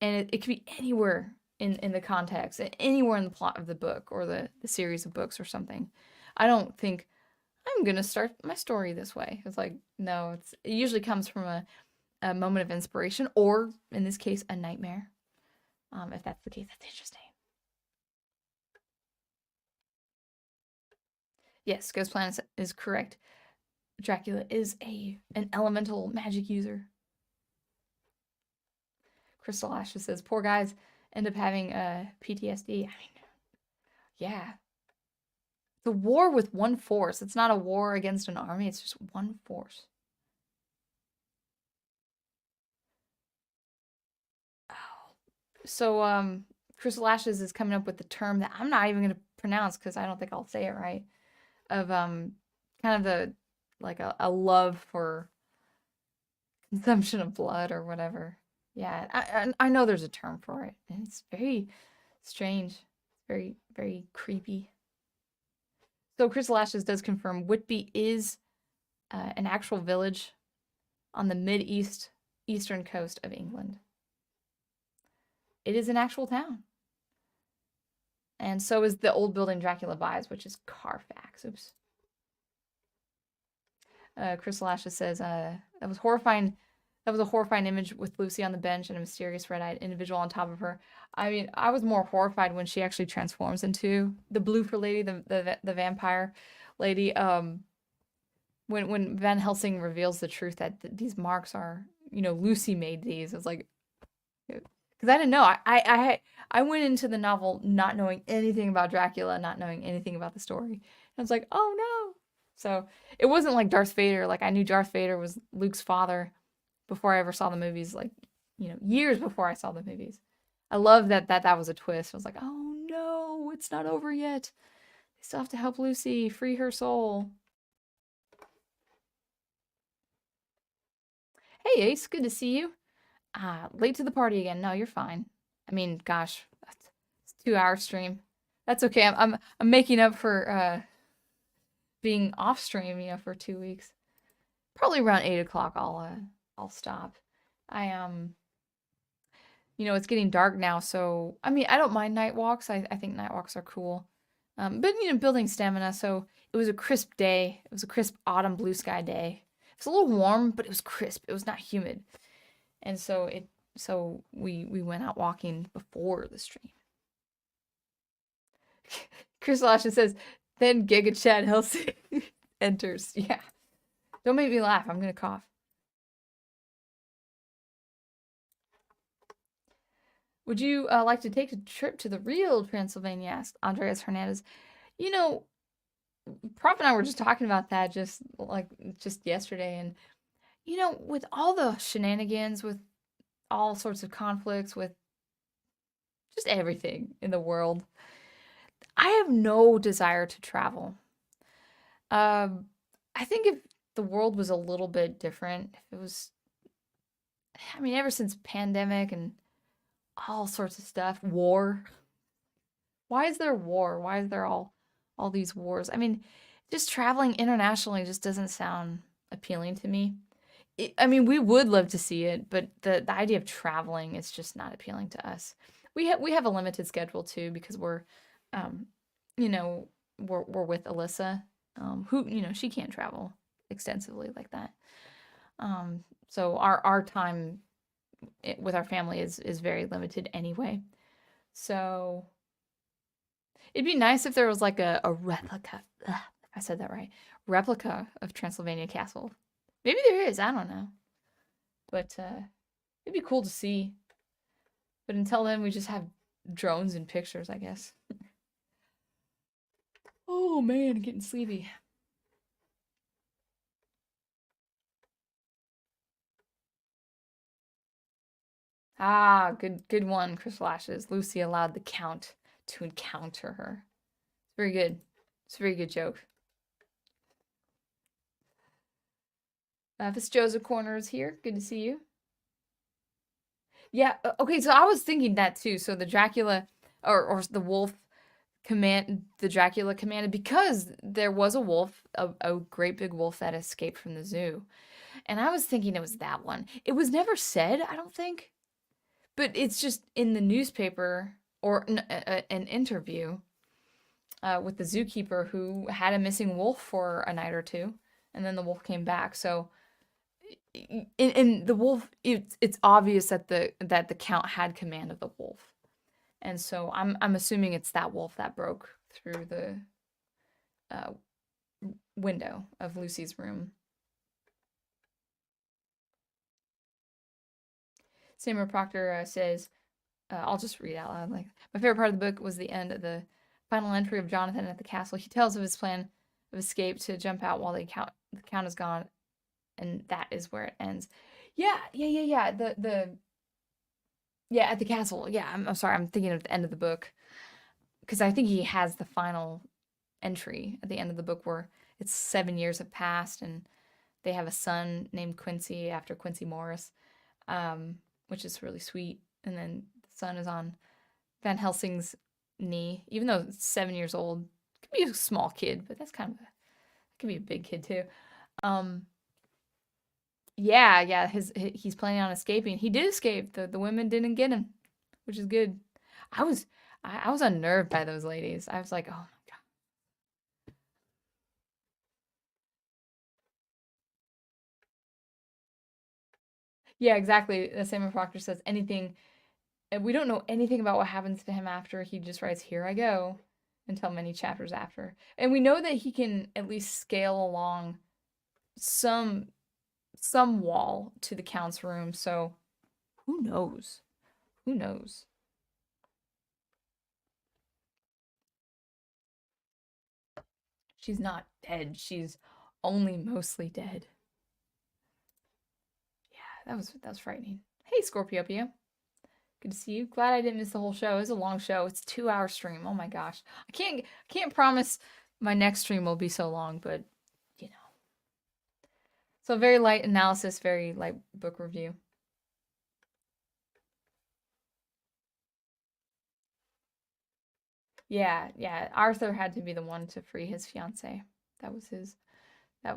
And it could be anywhere in the context, anywhere in the plot of the book or the series of books or something. I don't think I'm going to start my story this way. It's like, no, it usually comes from a moment of inspiration or, in this case, a nightmare. If that's the case, that's interesting. Yes, Ghost Planet is correct. Dracula is an elemental magic user. Crystal Ashes says, poor guys end up having PTSD. I mean, yeah. It's a war with one force. It's not a war against an army. It's just one force. Oh. So, Crystal Ashes is coming up with the term that I'm not even going to pronounce because I don't think I'll say it right. Of kind of a love for consumption of blood or whatever. Yeah, I know there's a term for it, and it's very strange, very, very creepy. So Crystal Ashes does confirm Whitby is an actual village on the eastern coast of England. It is an actual town. And so is the old building Dracula buys, which is Carfax. Oops. Crystal Ashes says, that was horrifying. That was a horrifying image with Lucy on the bench and a mysterious red-eyed individual on top of her. I mean, I was more horrified when she actually transforms into the Bloofer lady, the vampire lady. When Van Helsing reveals the truth that these marks are, Lucy made these. It's like, because I didn't know. I went into the novel not knowing anything about Dracula, not knowing anything about the story. And I was like, oh no. So it wasn't like Darth Vader. Like I knew Darth Vader was Luke's father before I ever saw the movies. Like, years before I saw the movies. I love that was a twist. I was like, oh no, it's not over yet. They still have to help Lucy free her soul. Hey Ace, good to see you. Late to the party again. No, you're fine. I mean, gosh, it's a 2-hour stream. That's okay. I'm making up for being off stream, for 2 weeks. Probably around 8 o'clock. I'll stop. It's getting dark now, so I mean, I don't mind night walks. I think night walks are cool. But building stamina. So it was a crisp day. It was a crisp autumn blue sky day. It was a little warm, but it was crisp. It was not humid. And so we went out walking before the stream. Chris Lashes says, then Giga Chad Helsing enters. Yeah. Don't make me laugh. I'm gonna cough. Would you like to take a trip to the real Transylvania? Asked Andreas Hernandez. Prof and I were just talking about that just yesterday, and with all the shenanigans, with all sorts of conflicts, with just everything in the world, I have no desire to travel. I think if the world was a little bit different, if it was, I mean, ever since pandemic and all sorts of stuff, war. Why is there war? Why is there all these wars? I mean, just traveling internationally just doesn't sound appealing to me. I mean, we would love to see it, but the idea of traveling is just not appealing to us. We have a limited schedule too because we're with Alyssa, who she can't travel extensively like that. So our time with our family is very limited anyway. So it'd be nice if there was like a replica. If I said that right, replica of Transylvania Castle. Maybe there is. I don't know. But it'd be cool to see. But until then, we just have drones and pictures, I guess. Oh man, I'm getting sleepy. Ah, good one, Chris Lashes. Lucy allowed the Count to encounter her. It's very good. It's a very good joke. If Joseph Corner is here, good to see you. Yeah, okay, so I was thinking that too. So the Dracula or the wolf the Dracula commanded, because there was a wolf, a great big wolf that escaped from the zoo. And I was thinking it was that one. It was never said, I don't think. But it's just in the newspaper or an interview with the zookeeper who had a missing wolf for a night or two, and then the wolf came back. So in the wolf, it's obvious that the Count had command of the wolf, and so I'm assuming it's that wolf that broke through the window of Lucy's room. Samuel Proctor says, I'll just read out loud. Like, my favorite part of the book was the end of the final entry of Jonathan at the castle. He tells of his plan of escape to jump out while the count is gone, and that is where it ends. Yeah. At the castle. Yeah, I'm sorry. I'm thinking of the end of the book, because I think he has the final entry at the end of the book where it's 7 years have passed and they have a son named Quincy after Quincy Morris, which is really sweet. And then the son is on Van Helsing's knee, even though it's 7 years old. Could be a small kid, but that's kind of could be a big kid too. Yeah, he's planning on escaping. He did escape. The women didn't get him, which is good. I was unnerved by those ladies. I was like, oh my God. Yeah, exactly. The same Proctor says anything. And we don't know anything about what happens to him after. He just writes, "Here I go," until many chapters after. And we know that he can at least scale along some some wall to the Count's room. So who knows? Who knows? She's not dead. She's only mostly dead. Yeah, that was frightening. Hey, Scorpio. Good to see you. Glad I didn't miss the whole show. It's a long show. It's a 2-hour stream. Oh my gosh. I can't promise my next stream will be so long, but you know. So very light analysis, very light book review. Yeah, yeah. Arthur had to be the one to free his fiance. That was his there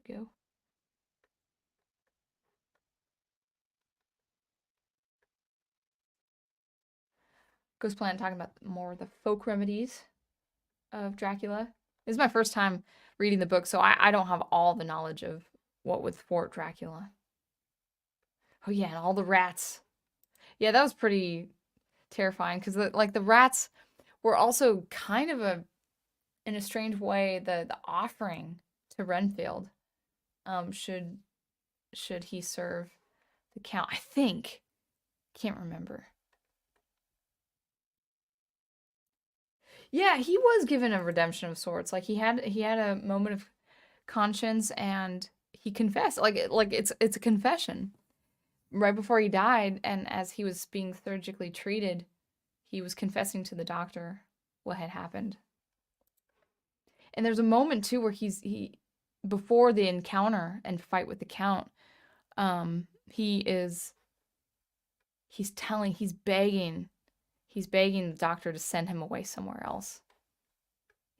we go. Ghost Planet talking about more of the folk remedies of Dracula. This is my first time reading the book, so I don't have all the knowledge of what would thwart Dracula. Oh yeah, and all the rats. Yeah, that was pretty terrifying because the rats were also kind of in a strange way the offering to Renfield. Should he serve the Count? I think. Can't remember. Yeah, he was given a redemption of sorts. Like he had a moment of conscience and he confessed. Like it's a confession. Right before he died and as he was being surgically treated, he was confessing to the doctor what had happened. And there's a moment too where he before the encounter and fight with the Count, he's begging the doctor to send him away somewhere else.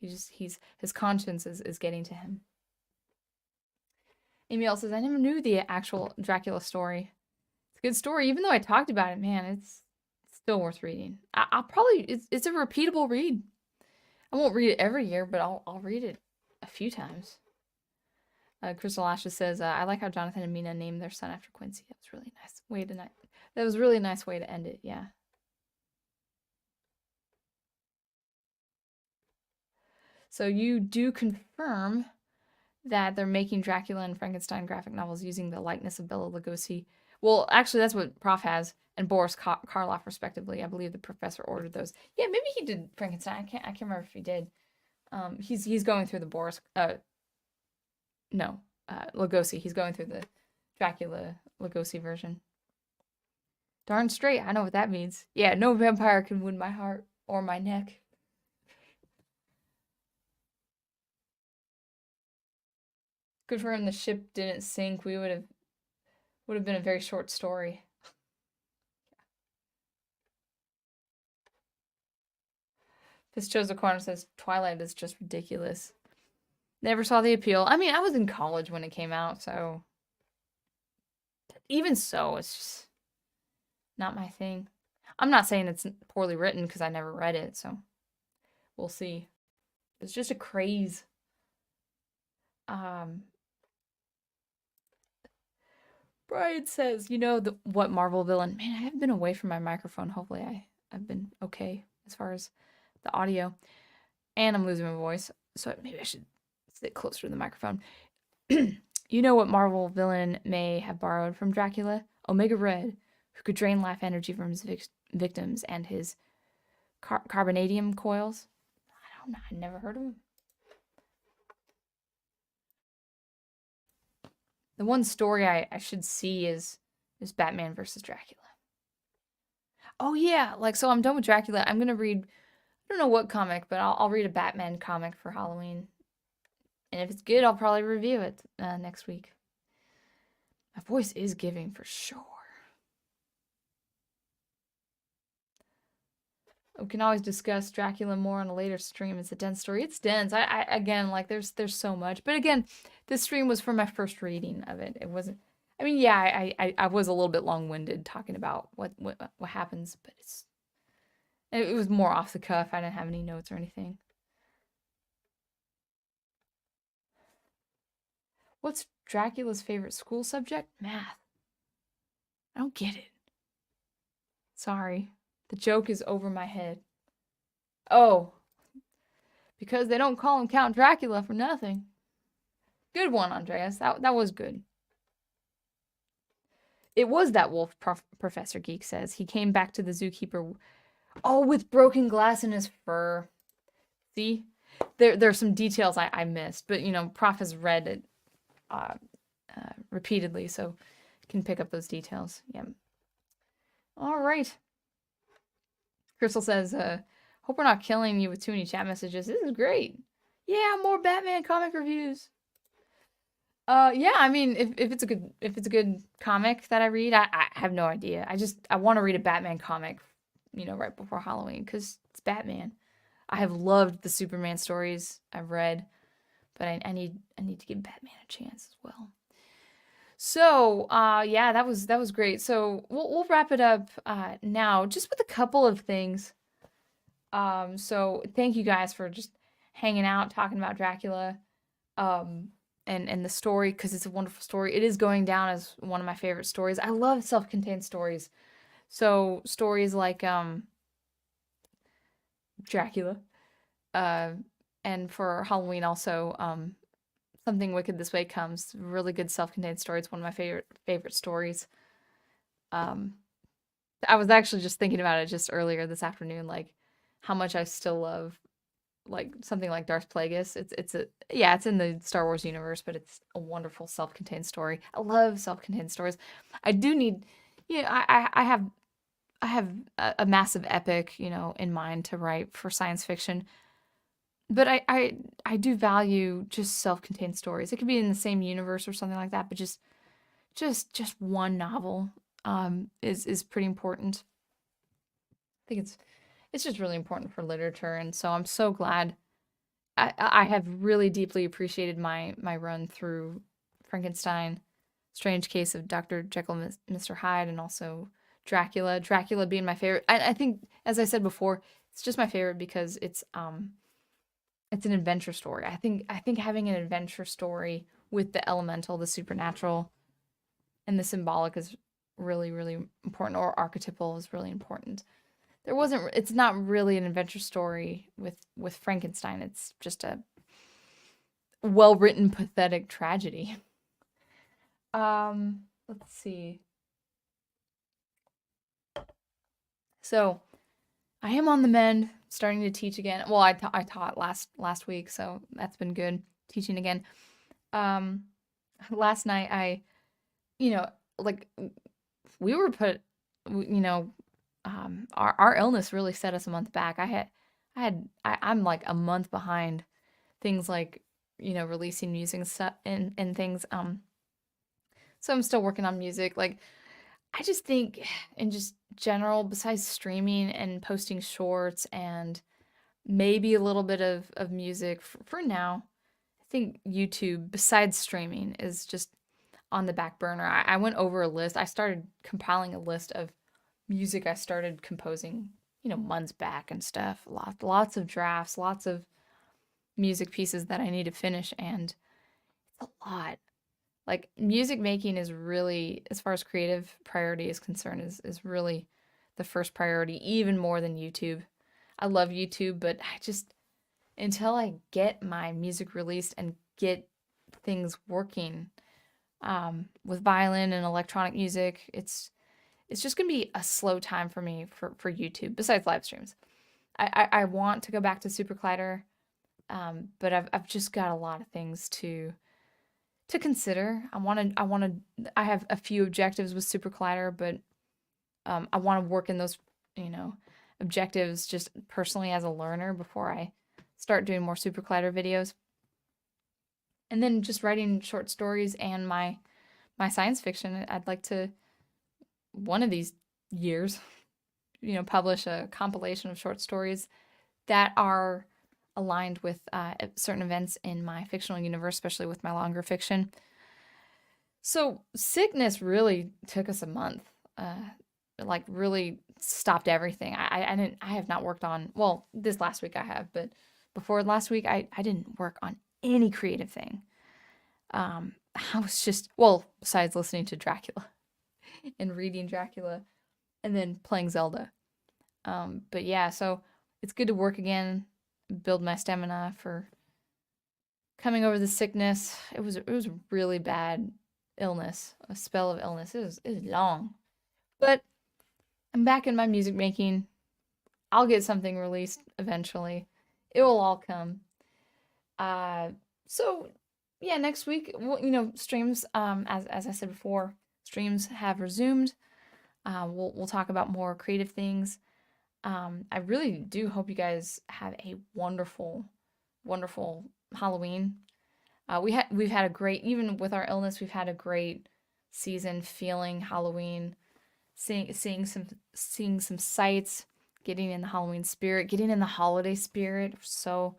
His conscience is getting to him. Amy L says, I never knew the actual Dracula story. It's a good story, even though I talked about it, man, it's still worth reading. I'll probably it's a repeatable read. I won't read it every year, but I'll read it a few times. Crystal Ashes says, I like how Jonathan and Mina named their son after Quincy. That was really nice way to that was a really nice way to end it, yeah. So you do confirm that they're making Dracula and Frankenstein graphic novels using the likeness of Bela Lugosi. Well, actually, that's what Prof has and Boris Karloff, respectively. I believe the professor ordered those. Yeah, maybe he did Frankenstein. I can't remember if he did. He's going through the Boris. No, Lugosi. He's going through the Dracula Lugosi version. Darn straight, I know what that means. Yeah, no vampire can win my heart or my neck. Good for him the ship didn't sink. We would have been a very short story. This Joseph Corner says Twilight is just ridiculous. Never saw the appeal. I mean, I was in college when it came out, so even so, it's just not my thing. I'm not saying it's poorly written because I never read it, so we'll see. It's just a craze. Brian says, you know what Marvel villain? Man, I haven't been away from my microphone. Hopefully I've been okay as far as the audio. And I'm losing my voice, so maybe I should sit closer to the microphone. You know what Marvel villain may have borrowed from Dracula? Omega Red, who could drain life energy from his victims and his carbonadium coils. I don't know. I never heard of him. The one story I should see is Batman versus Dracula. Oh yeah, like so I'm done with Dracula. I'm gonna read, I don't know what comic, but I'll read a Batman comic for Halloween. And if it's good, I'll probably review it next week. My voice is giving for sure. We can always discuss Dracula more on a later stream. It's a dense story. It's dense. I again, like there's so much. But again, this stream was for my first reading of it. It wasn't. I mean, yeah, I was a little bit long-winded talking about what happens, but it was more off the cuff. I didn't have any notes or anything. What's Dracula's favorite school subject? Math. I don't get it. Sorry. The joke is over my head. Oh, because they don't call him Count Dracula for nothing. Good one, Andreas. That was good. It was that wolf, Professor Geek says. He came back to the zookeeper, oh, with broken glass in his fur. See? There's some details I missed, but, you know, Prof has read it repeatedly, so can pick up those details. Yeah. All right. Crystal says, hope we're not killing you with too many chat messages. This is great. Yeah, more Batman comic reviews. Yeah, I mean, if it's a good comic that I read, I have no idea. I want to read a Batman comic, you know, right before Halloween because it's Batman. I have loved the Superman stories I've read, but I need to give Batman a chance as well. So, yeah, that was great. So we'll wrap it up now, just with a couple of things. So thank you guys for just hanging out, talking about Dracula. And the story, because it's a wonderful story. It is going down as one of my favorite stories. I love self-contained stories. So stories like Dracula, and for Halloween also, Something Wicked This Way Comes. Really good self-contained story. It's one of my favorite stories. I was actually just thinking about it just earlier this afternoon, like how much I still love like something like Darth Plagueis. It's in the Star Wars universe, but it's a wonderful self-contained story. I love self-contained stories. I do need, I have a massive epic, you know, in mind to write for science fiction. But I do value just self-contained stories. It could be in the same universe or something like that, but just one novel is pretty important. I think it's just really important for literature, and so I'm so glad. I have really deeply appreciated my run through Frankenstein, Strange Case of Dr. Jekyll and Mr. Hyde, and also Dracula. Dracula being my favorite. I think, as I said before, it's just my favorite because it's an adventure story. I think having an adventure story with the elemental, the supernatural, and the symbolic is really, really important, or archetypal is really important. It's not really an adventure story with Frankenstein. It's just a well-written, pathetic tragedy. Let's see. So, I am on the mend, starting to teach again. Well, I taught last week, so that's been good, teaching again. Last night like we were put, our illness really set us a month back. I'm like a month behind things like, releasing music stuff and things. So I'm still working on music. Like, I just think in just general, besides streaming and posting shorts and maybe a little bit of music for now, I think YouTube, besides streaming, is just on the back burner. I went over a list. I started compiling a list of music I started composing, months back and stuff. Lots of drafts, lots of music pieces that I need to finish, and it's a lot. Like, music making is really, as far as creative priority is concerned, is really the first priority, even more than YouTube. I love YouTube, but until I get my music released and get things working with violin and electronic music, it's just gonna be a slow time for me for YouTube, besides live streams. I want to go back to SuperCollider, but I've just got a lot of things to consider. I have a few objectives with SuperCollider, but I want to work in those, objectives just personally as a learner before I start doing more SuperCollider videos. And then just writing short stories and my science fiction. I'd like to, one of these years, publish a compilation of short stories that are aligned with certain events in my fictional universe, especially with my longer fiction. So sickness really took us a month. Like, really stopped everything. I have not worked on, well, this last week I have, but before last week I didn't work on any creative thing. I was just, well, besides listening to Dracula and reading Dracula and then playing Zelda. But yeah, so it's good to work again, build my stamina for coming over the sickness. It was a really bad illness, a spell of illness. It was long. But I'm back in my music making. I'll get something released eventually. It will all come. Uh, so yeah, next week, well, streams. As I said before, streams have resumed. We'll talk about more creative things. I really do hope you guys have a wonderful, wonderful Halloween. We've had a great, even with our illness, we've had a great season feeling Halloween, seeing some sights, getting in the Halloween spirit, getting in the holiday spirit. So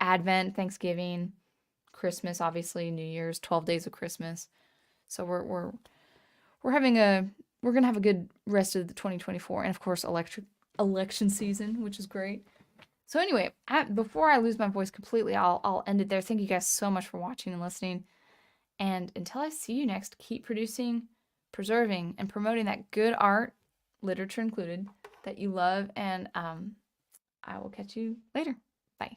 Advent, Thanksgiving, Christmas, obviously New Year's, 12 days of Christmas. So we're having we're gonna have a good rest of the 2024, and of course election season, which is great. So anyway, before I lose my voice completely, I'll end it there. Thank you guys so much for watching and listening. And until I see you next, keep producing, preserving, and promoting that good art, literature included, that you love. And I will catch you later. Bye.